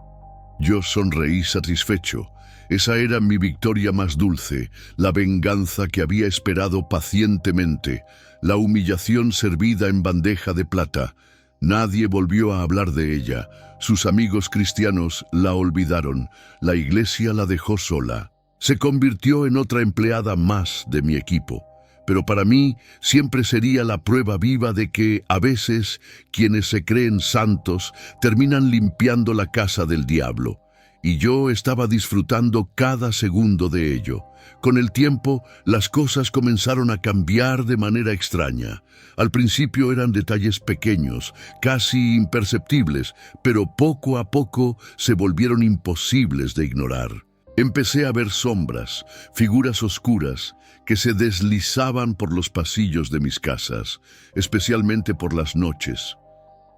Yo sonreí satisfecho. Esa era mi victoria más dulce, la venganza que había esperado pacientemente, la humillación servida en bandeja de plata. Nadie volvió a hablar de ella. Sus amigos cristianos la olvidaron. La iglesia la dejó sola. Se convirtió en otra empleada más de mi equipo. Pero para mí siempre sería la prueba viva de que, a veces, quienes se creen santos terminan limpiando la casa del diablo. Y yo estaba disfrutando cada segundo de ello. Con el tiempo, las cosas comenzaron a cambiar de manera extraña. Al principio eran detalles pequeños, casi imperceptibles, pero poco a poco se volvieron imposibles de ignorar. Empecé a ver sombras, figuras oscuras, que se deslizaban por los pasillos de mis casas, especialmente por las noches.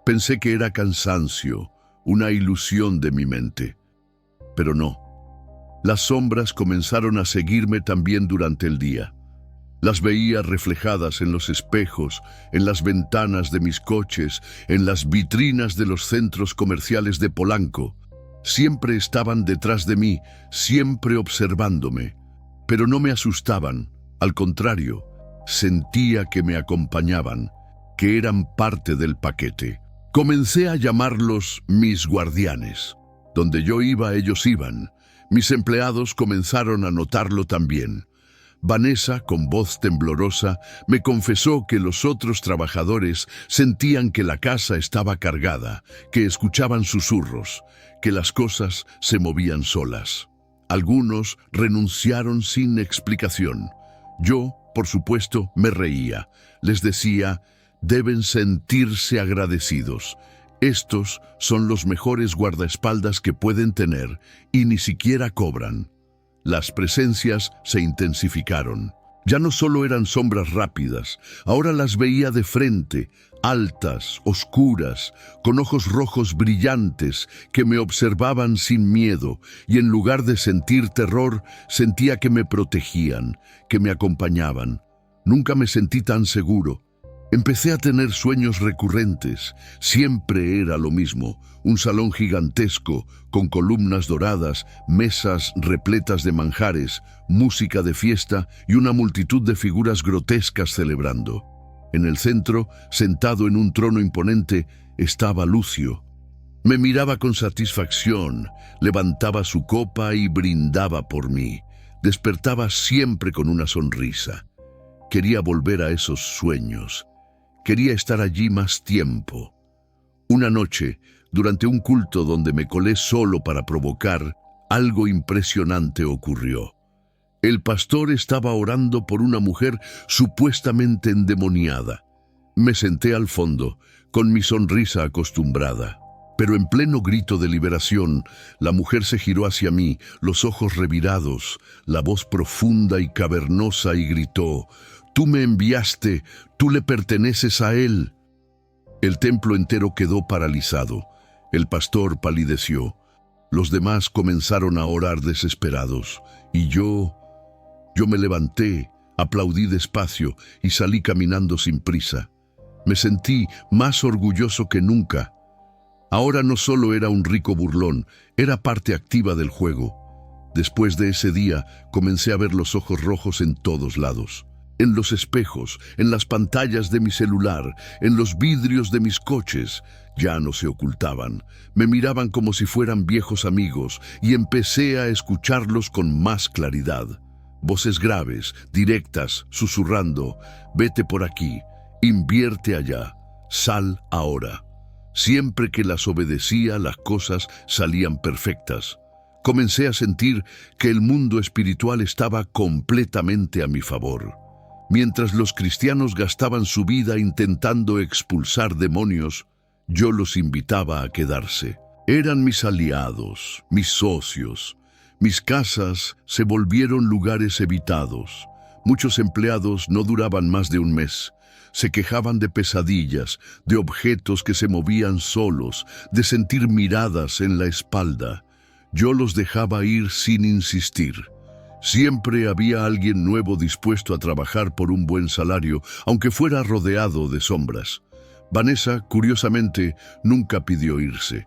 Pensé que era cansancio, una ilusión de mi mente. Pero no. Las sombras comenzaron a seguirme también durante el día. Las veía reflejadas en los espejos, en las ventanas de mis coches, en las vitrinas de los centros comerciales de Polanco. Siempre estaban detrás de mí, siempre observándome. Pero no me asustaban, al contrario, sentía que me acompañaban, que eran parte del paquete. Comencé a llamarlos mis guardianes. Donde yo iba, ellos iban. Mis empleados comenzaron a notarlo también. Vanessa, con voz temblorosa, me confesó que los otros trabajadores sentían que la casa estaba cargada, que escuchaban susurros, que las cosas se movían solas. Algunos renunciaron sin explicación. Yo, por supuesto, me reía. Les decía, deben sentirse agradecidos. Estos son los mejores guardaespaldas que pueden tener y ni siquiera cobran. Las presencias se intensificaron. Ya no solo eran sombras rápidas, ahora las veía de frente, altas, oscuras, con ojos rojos brillantes que me observaban sin miedo y en lugar de sentir terror, sentía que me protegían, que me acompañaban. Nunca me sentí tan seguro. Empecé a tener sueños recurrentes. Siempre era lo mismo, un salón gigantesco, con columnas doradas, mesas repletas de manjares, música de fiesta y una multitud de figuras grotescas celebrando. En el centro, sentado en un trono imponente, estaba Lucio. Me miraba con satisfacción, levantaba su copa y brindaba por mí. Despertaba siempre con una sonrisa. Quería volver a esos sueños. Quería estar allí más tiempo. Una noche, durante un culto donde me colé solo para provocar, algo impresionante ocurrió. El pastor estaba orando por una mujer supuestamente endemoniada. Me senté al fondo, con mi sonrisa acostumbrada. Pero en pleno grito de liberación, la mujer se giró hacia mí, los ojos revirados, la voz profunda y cavernosa, y gritó, «Tú me enviaste, tú le perteneces a él». El templo entero quedó paralizado. El pastor palideció. Los demás comenzaron a orar desesperados. Y yo me levanté, aplaudí despacio y salí caminando sin prisa. Me sentí más orgulloso que nunca. Ahora no solo era un rico burlón, era parte activa del juego. Después de ese día, comencé a ver los ojos rojos en todos lados. En los espejos, en las pantallas de mi celular, en los vidrios de mis coches. Ya no se ocultaban. Me miraban como si fueran viejos amigos y empecé a escucharlos con más claridad. Voces graves, directas, susurrando, «Vete por aquí, invierte allá, sal ahora». Siempre que las obedecía, las cosas salían perfectas. Comencé a sentir que el mundo espiritual estaba completamente a mi favor. Mientras los cristianos gastaban su vida intentando expulsar demonios, yo los invitaba a quedarse. Eran mis aliados, mis socios. Mis casas se volvieron lugares evitados. Muchos empleados no duraban más de un mes. Se quejaban de pesadillas, de objetos que se movían solos, de sentir miradas en la espalda. Yo los dejaba ir sin insistir. Siempre había alguien nuevo dispuesto a trabajar por un buen salario, aunque fuera rodeado de sombras. Vanessa, curiosamente, nunca pidió irse.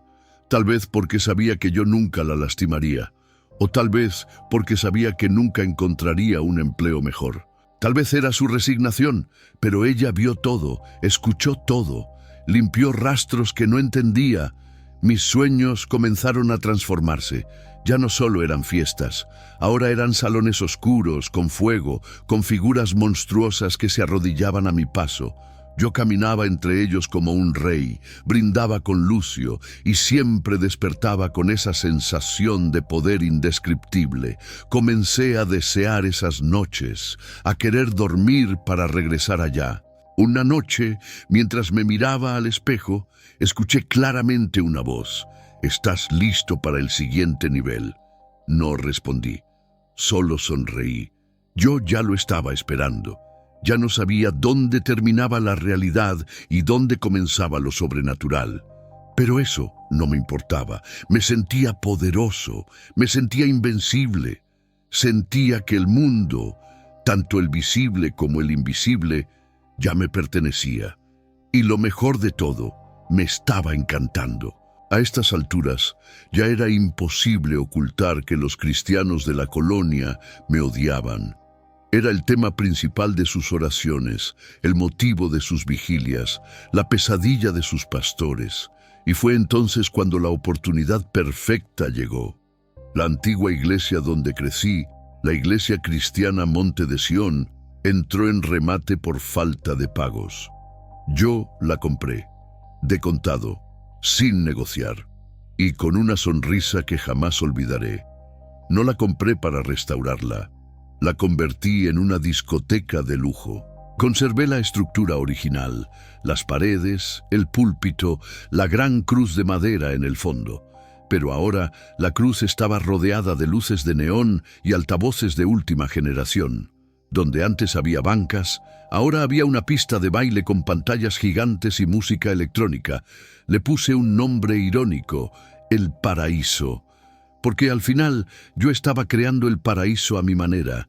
Tal vez porque sabía que yo nunca la lastimaría, o tal vez porque sabía que nunca encontraría un empleo mejor. Tal vez era su resignación, pero ella vio todo, escuchó todo, limpió rastros que no entendía. Mis sueños comenzaron a transformarse. Ya no solo eran fiestas, ahora eran salones oscuros, con fuego, con figuras monstruosas que se arrodillaban a mi paso. Yo caminaba entre ellos como un rey, brindaba con Lucio y siempre despertaba con esa sensación de poder indescriptible. Comencé a desear esas noches, a querer dormir para regresar allá. Una noche, mientras me miraba al espejo, escuché claramente una voz. ¿Estás listo para el siguiente nivel? No respondí, solo sonreí. Yo ya lo estaba esperando. Ya no sabía dónde terminaba la realidad y dónde comenzaba lo sobrenatural. Pero eso no me importaba. Me sentía poderoso, me sentía invencible. Sentía que el mundo, tanto el visible como el invisible, ya me pertenecía. Y lo mejor de todo, me estaba encantando. A estas alturas, ya era imposible ocultar que los cristianos de la colonia me odiaban. Era el tema principal de sus oraciones, el motivo de sus vigilias, la pesadilla de sus pastores. Y fue entonces cuando la oportunidad perfecta llegó. La antigua iglesia donde crecí, la iglesia cristiana Monte de Sión, entró en remate por falta de pagos. Yo la compré, de contado, sin negociar, y con una sonrisa que jamás olvidaré. No la compré para restaurarla. La convertí en una discoteca de lujo. Conservé la estructura original, las paredes, el púlpito, la gran cruz de madera en el fondo. Pero ahora la cruz estaba rodeada de luces de neón y altavoces de última generación. Donde antes había bancas, ahora había una pista de baile con pantallas gigantes y música electrónica. Le puse un nombre irónico, El Paraíso. Porque al final yo estaba creando el paraíso a mi manera,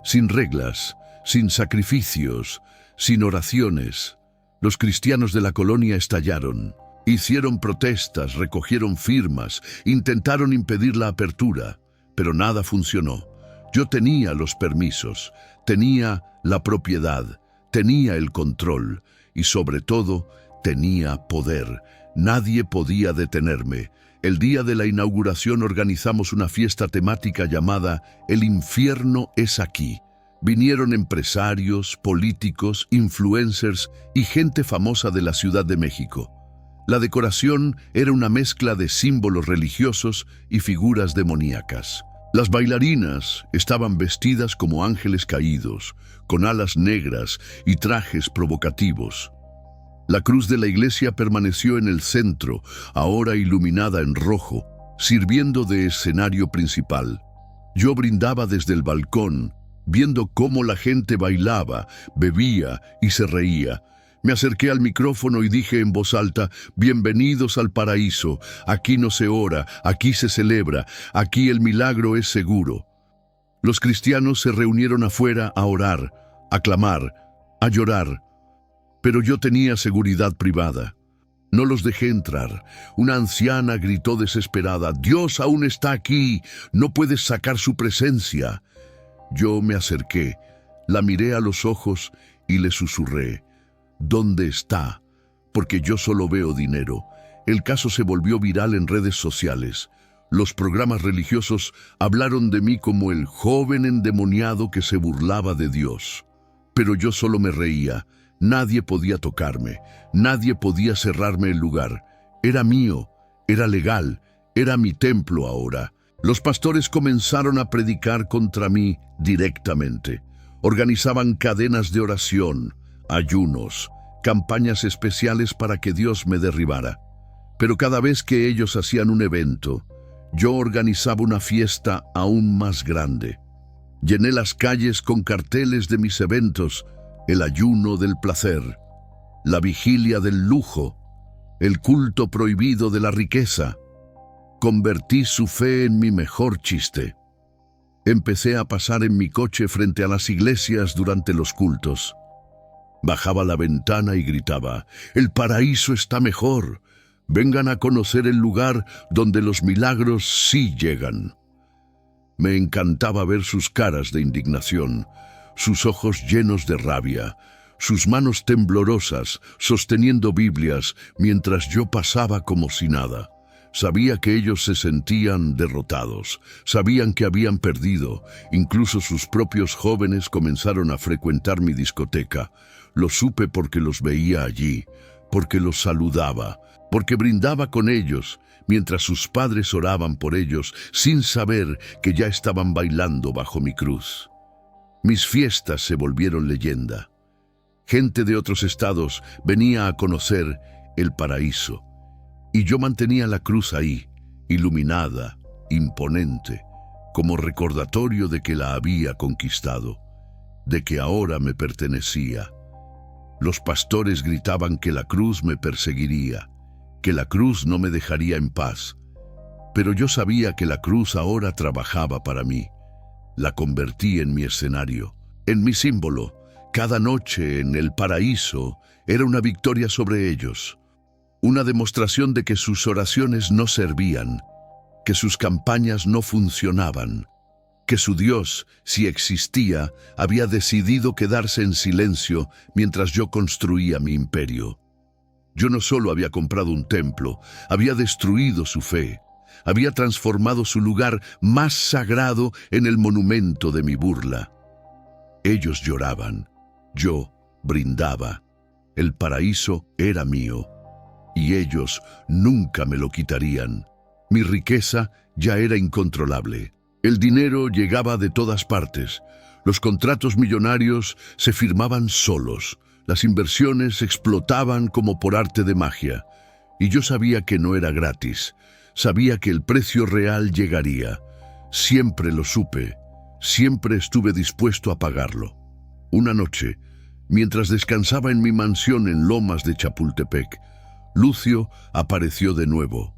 sin reglas, sin sacrificios, sin oraciones. Los cristianos de la colonia estallaron, hicieron protestas, recogieron firmas, intentaron impedir la apertura, pero nada funcionó. Yo tenía los permisos, tenía la propiedad, tenía el control y sobre todo tenía poder. Nadie podía detenerme. El día de la inauguración organizamos una fiesta temática llamada El infierno es aquí. Vinieron empresarios, políticos, influencers y gente famosa de la Ciudad de México. La decoración era una mezcla de símbolos religiosos y figuras demoníacas. Las bailarinas estaban vestidas como ángeles caídos, con alas negras y trajes provocativos. La cruz de la iglesia permaneció en el centro, ahora iluminada en rojo, sirviendo de escenario principal. Yo brindaba desde el balcón, viendo cómo la gente bailaba, bebía y se reía. Me acerqué al micrófono y dije en voz alta, «Bienvenidos al paraíso, aquí no se ora, aquí se celebra, aquí el milagro es seguro». Los cristianos se reunieron afuera a orar, a clamar, a llorar. Pero yo tenía seguridad privada. No los dejé entrar. Una anciana gritó desesperada, «Dios aún está aquí, no puedes sacar su presencia». Yo me acerqué, la miré a los ojos y le susurré, «¿Dónde está? Porque yo solo veo dinero». El caso se volvió viral en redes sociales. Los programas religiosos hablaron de mí como el joven endemoniado que se burlaba de Dios. Pero yo solo me reía. Nadie podía tocarme, nadie podía cerrarme el lugar. Era mío, era legal, era mi templo ahora. Los pastores comenzaron a predicar contra mí directamente. Organizaban cadenas de oración, ayunos, campañas especiales para que Dios me derribara. Pero cada vez que ellos hacían un evento, yo organizaba una fiesta aún más grande. Llené las calles con carteles de mis eventos, el ayuno del placer, la vigilia del lujo, el culto prohibido de la riqueza. Convertí su fe en mi mejor chiste. Empecé a pasar en mi coche frente a las iglesias durante los cultos. Bajaba la ventana y gritaba, «El paraíso está mejor», Vengan a conocer el lugar donde los milagros sí llegan. Me encantaba ver sus caras de indignación, sus ojos llenos de rabia, sus manos temblorosas sosteniendo Biblias mientras yo pasaba como si nada. Sabía que ellos se sentían derrotados, sabían que habían perdido. Incluso sus propios jóvenes comenzaron a frecuentar mi discoteca. Lo supe porque los veía allí, porque los saludaba, porque brindaba con ellos, mientras sus padres oraban por ellos, sin saber que ya estaban bailando bajo mi cruz. Mis fiestas se volvieron leyenda. Gente de otros estados venía a conocer el paraíso, y yo mantenía la cruz ahí, iluminada, imponente, como recordatorio de que la había conquistado, de que ahora me pertenecía. Los pastores gritaban que la cruz me perseguiría, que la cruz no me dejaría en paz, pero yo sabía que la cruz ahora trabajaba para mí. La convertí en mi escenario, en mi símbolo. Cada noche en el paraíso era una victoria sobre ellos, una demostración de que sus oraciones no servían, que sus campañas no funcionaban, que su Dios, si existía, había decidido quedarse en silencio mientras yo construía mi imperio. Yo no solo había comprado un templo, había destruido su fe, había transformado su lugar más sagrado en el monumento de mi burla. Ellos lloraban, yo brindaba. El paraíso era mío, y ellos nunca me lo quitarían. Mi riqueza ya era incontrolable. El dinero llegaba de todas partes. Los contratos millonarios se firmaban solos. Las inversiones explotaban como por arte de magia. Y yo sabía que no era gratis. Sabía que el precio real llegaría. Siempre lo supe. Siempre estuve dispuesto a pagarlo. Una noche, mientras descansaba en mi mansión en Lomas de Chapultepec, Lucio apareció de nuevo.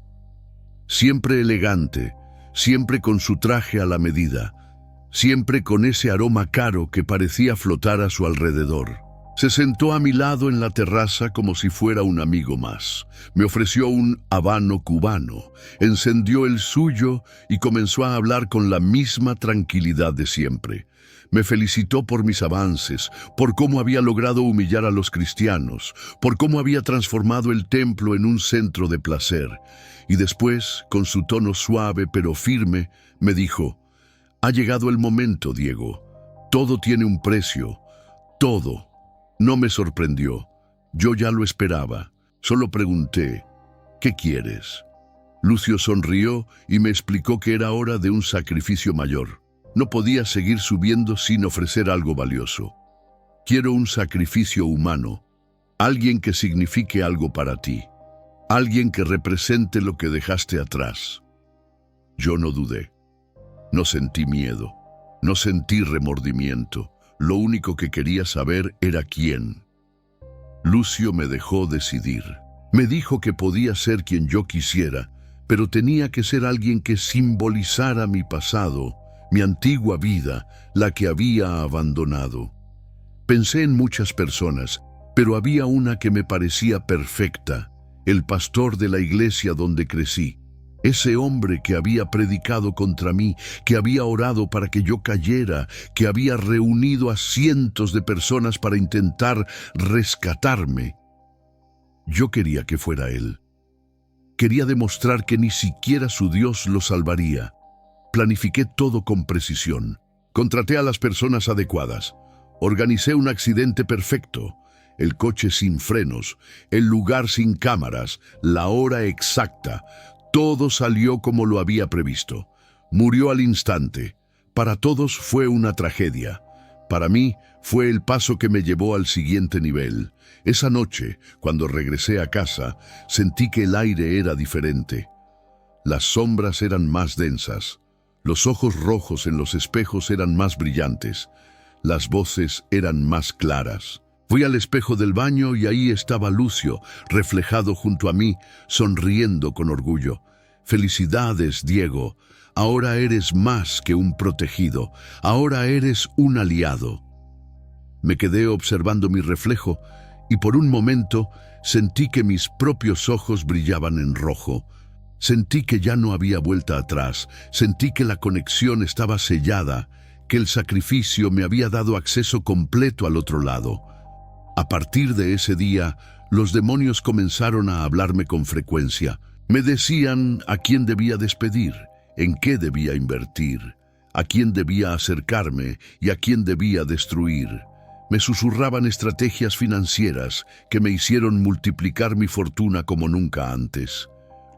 Siempre elegante, siempre con su traje a la medida, siempre con ese aroma caro que parecía flotar a su alrededor. Se sentó a mi lado en la terraza como si fuera un amigo más. Me ofreció un habano cubano, encendió el suyo y comenzó a hablar con la misma tranquilidad de siempre. Me felicitó por mis avances, por cómo había logrado humillar a los cristianos, por cómo había transformado el templo en un centro de placer. Y después, con su tono suave pero firme, me dijo: «Ha llegado el momento, Diego. Todo tiene un precio. Todo». No me sorprendió. Yo ya lo esperaba. Solo pregunté: «¿Qué quieres?». Lucio sonrió y me explicó que era hora de un sacrificio mayor. No podía seguir subiendo sin ofrecer algo valioso. «Quiero un sacrificio humano, alguien que signifique algo para ti, alguien que represente lo que dejaste atrás». Yo no dudé. No sentí miedo, no sentí remordimiento. Lo único que quería saber era quién. Lucio me dejó decidir. Me dijo que podía ser quien yo quisiera, pero tenía que ser alguien que simbolizara mi pasado, mi antigua vida, la que había abandonado. Pensé en muchas personas, pero había una que me parecía perfecta: el pastor de la iglesia donde crecí. Ese hombre que había predicado contra mí, que había orado para que yo cayera, que había reunido a cientos de personas para intentar rescatarme. Yo quería que fuera él. Quería demostrar que ni siquiera su Dios lo salvaría. Planifiqué todo con precisión. Contraté a las personas adecuadas. Organicé un accidente perfecto. El coche sin frenos, el lugar sin cámaras, la hora exacta. Todo salió como lo había previsto. Murió al instante. Para todos fue una tragedia. Para mí fue el paso que me llevó al siguiente nivel. Esa noche, cuando regresé a casa, sentí que el aire era diferente. Las sombras eran más densas. Los ojos rojos en los espejos eran más brillantes. Las voces eran más claras. Fui al espejo del baño y ahí estaba Lucio, reflejado junto a mí, sonriendo con orgullo. «Felicidades, Diego. Ahora eres más que un protegido. Ahora eres un aliado». Me quedé observando mi reflejo y por un momento Sentí que mis propios ojos brillaban en rojo. Sentí que ya no había vuelta atrás. Sentí que la conexión estaba sellada, que el sacrificio me había dado acceso completo al otro lado. A partir de ese día, los demonios comenzaron a hablarme con frecuencia. Me decían a quién debía despedir, en qué debía invertir, a quién debía acercarme y a quién debía destruir. Me susurraban estrategias financieras que me hicieron multiplicar mi fortuna como nunca antes.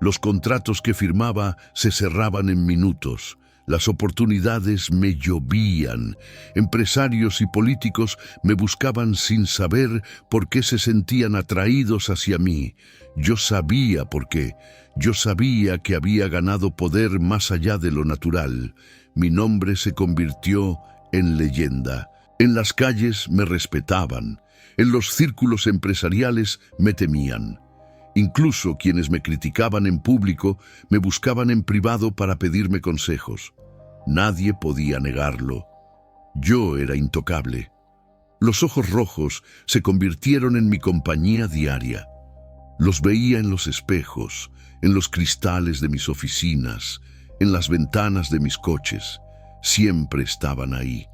Los contratos que firmaba se cerraban en minutos. Las oportunidades me llovían. Empresarios y políticos me buscaban sin saber por qué se sentían atraídos hacia mí. Yo sabía por qué. Yo sabía que había ganado poder más allá de lo natural. Mi nombre se convirtió en leyenda. En las calles me respetaban. En los círculos empresariales me temían. Incluso quienes me criticaban en público me buscaban en privado para pedirme consejos. Nadie podía negarlo. Yo era intocable. Los ojos rojos se convirtieron en mi compañía diaria. Los veía en los espejos, en los cristales de mis oficinas, en las ventanas de mis coches. Siempre estaban ahí.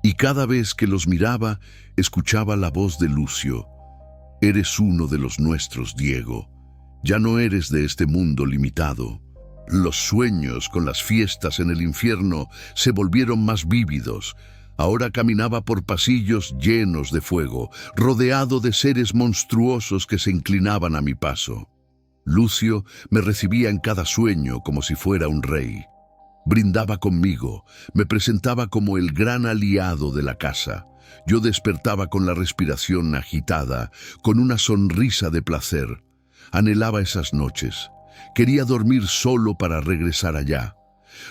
Y cada vez que los miraba, escuchaba la voz de Lucio. Eres uno de los nuestros, Diego. Ya no eres de este mundo limitado. Los sueños con las fiestas en el infierno se volvieron más vívidos. Ahora caminaba por pasillos llenos de fuego, rodeado de seres monstruosos que se inclinaban a mi paso. Lucio me recibía en cada sueño como si fuera un rey. Brindaba conmigo, me presentaba como el gran aliado de la casa. Yo despertaba con la respiración agitada, con una sonrisa de placer. Anhelaba esas noches. Quería dormir solo para regresar allá.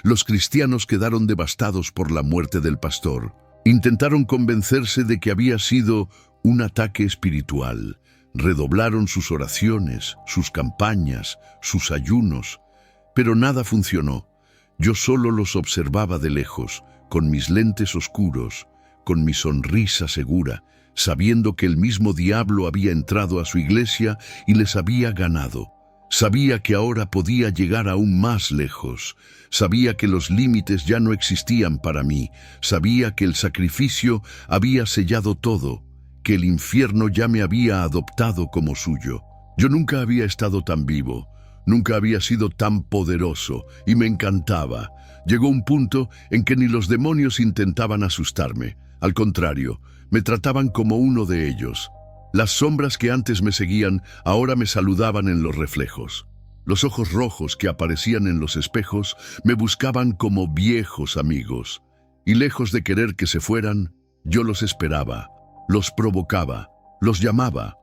Los cristianos quedaron devastados por la muerte del pastor. Intentaron convencerse de que había sido un ataque espiritual. Redoblaron sus oraciones, sus campañas, sus ayunos. Pero nada funcionó. Yo solo los observaba de lejos, con mis lentes oscuros, con mi sonrisa segura, sabiendo que el mismo diablo había entrado a su iglesia y les había ganado. Sabía que ahora podía llegar aún más lejos. Sabía que los límites ya no existían para mí. Sabía que el sacrificio había sellado todo, que el infierno ya me había adoptado como suyo. Yo nunca había estado tan vivo. Nunca había sido tan poderoso y me encantaba. Llegó un punto en que ni los demonios intentaban asustarme. Al contrario, me trataban como uno de ellos. Las sombras que antes me seguían ahora me saludaban en los reflejos. Los ojos rojos que aparecían en los espejos me buscaban como viejos amigos. Y lejos de querer que se fueran, yo los esperaba, los provocaba, los llamaba.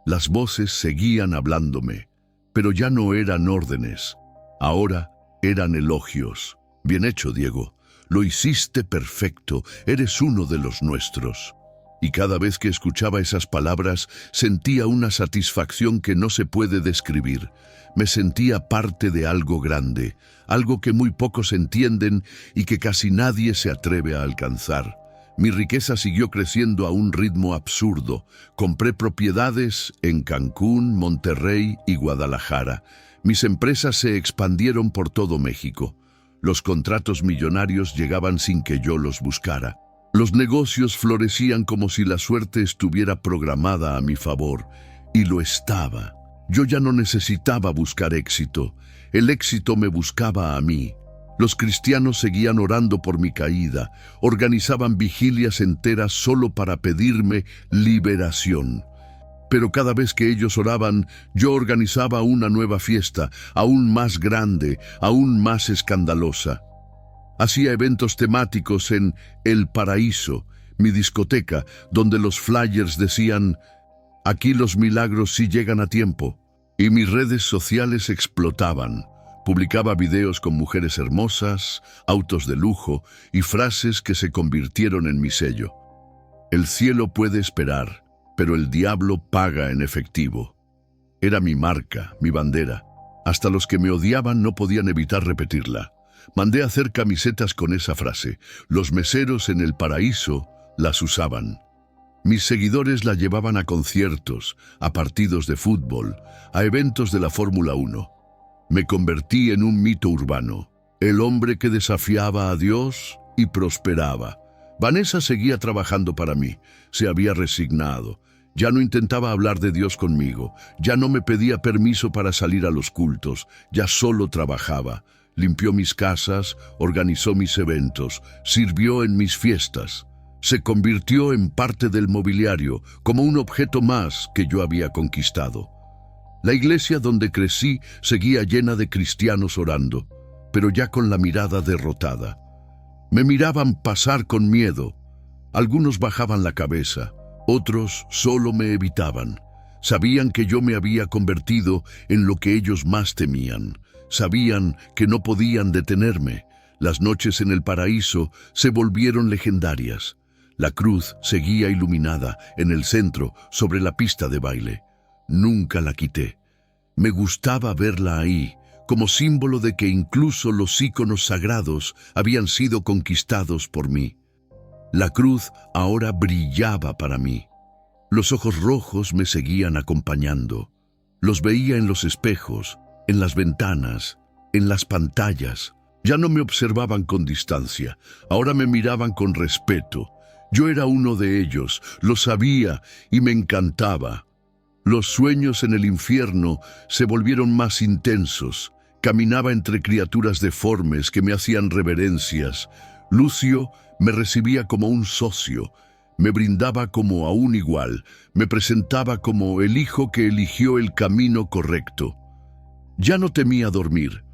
Las voces seguían hablándome. Pero ya no eran órdenes, ahora eran elogios. Bien hecho, Diego, lo hiciste perfecto, eres uno de los nuestros. Y cada vez que escuchaba esas palabras, sentía una satisfacción que no se puede describir. Me sentía parte de algo grande, algo que muy pocos entienden y que casi nadie se atreve a alcanzar. Mi riqueza siguió creciendo a un ritmo absurdo. Compré propiedades en Cancún, Monterrey y Guadalajara. Mis empresas se expandieron por todo México. Los contratos millonarios llegaban sin que yo los buscara. Los negocios florecían como si la suerte estuviera programada a mi favor. Y lo estaba. Yo ya no necesitaba buscar éxito. El éxito me buscaba a mí. Los cristianos seguían orando por mi caída, organizaban vigilias enteras solo para pedirme liberación. Pero cada vez que ellos oraban, yo organizaba una nueva fiesta, aún más grande, aún más escandalosa. Hacía eventos temáticos en El Paraíso, mi discoteca, donde los flyers decían, aquí los milagros sí llegan a tiempo, y mis redes sociales explotaban. Publicaba videos con mujeres hermosas, autos de lujo y frases que se convirtieron en mi sello. El cielo puede esperar, pero el diablo paga en efectivo. Era mi marca, mi bandera. Hasta los que me odiaban no podían evitar repetirla. Mandé a hacer camisetas con esa frase. Los meseros en El Paraíso las usaban. Mis seguidores la llevaban a conciertos, a partidos de fútbol, a eventos de la Fórmula 1. Me convertí en un mito urbano, el hombre que desafiaba a Dios y prosperaba. Vanessa seguía trabajando para mí, se había resignado. Ya no intentaba hablar de Dios conmigo, ya no me pedía permiso para salir a los cultos, ya solo trabajaba. Limpió mis casas, organizó mis eventos, sirvió en mis fiestas. Se convirtió en parte del mobiliario, como un objeto más que yo había conquistado. La iglesia donde crecí seguía llena de cristianos orando, pero ya con la mirada derrotada. Me miraban pasar con miedo. Algunos bajaban la cabeza, otros solo me evitaban. Sabían que yo me había convertido en lo que ellos más temían. Sabían que no podían detenerme. Las noches en el paraíso se volvieron legendarias. La cruz seguía iluminada en el centro, sobre la pista de baile. Nunca la quité. Me gustaba verla ahí, como símbolo de que incluso los íconos sagrados habían sido conquistados por mí. La cruz ahora brillaba para mí. Los ojos rojos me seguían acompañando. Los veía en los espejos, en las ventanas, en las pantallas. Ya no me observaban con distancia, ahora me miraban con respeto. Yo era uno de ellos, lo sabía y me encantaba. Los sueños en el infierno se volvieron más intensos. Caminaba entre criaturas deformes que me hacían reverencias. Lucio me recibía como un socio, me brindaba como a un igual, me presentaba como el hijo que eligió el camino correcto. Ya no temía dormir.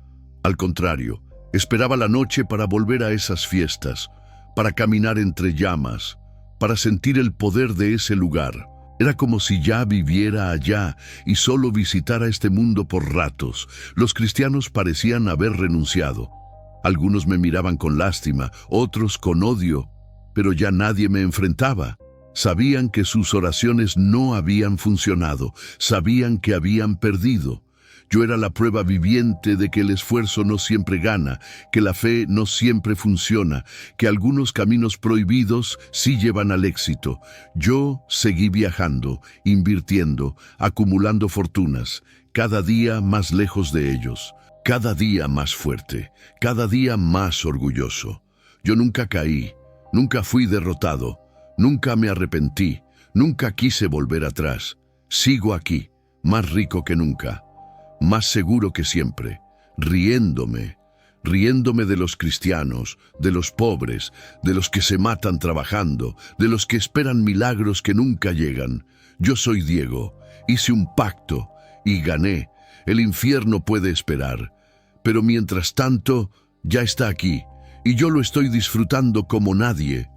Al contrario, esperaba la noche para volver a esas fiestas, para caminar entre llamas, para sentir el poder de ese lugar. Era como si ya viviera allá y solo visitara este mundo por ratos. Los cristianos parecían haber renunciado. Algunos me miraban con lástima, otros con odio, pero ya nadie me enfrentaba. Sabían que sus oraciones no habían funcionado, sabían que habían perdido. Yo era la prueba viviente de que el esfuerzo no siempre gana, que la fe no siempre funciona, que algunos caminos prohibidos sí llevan al éxito. Yo seguí viajando, invirtiendo, acumulando fortunas, cada día más lejos de ellos, cada día más fuerte, cada día más orgulloso. Yo nunca caí, nunca fui derrotado, nunca me arrepentí, nunca quise volver atrás. Sigo aquí, más rico que nunca. Más seguro que siempre, riéndome de los cristianos, de los pobres, de los que se matan trabajando, de los que esperan milagros que nunca llegan. Yo soy Diego, hice un pacto y gané. El infierno puede esperar, pero mientras tanto ya está aquí y yo lo estoy disfrutando como nadie.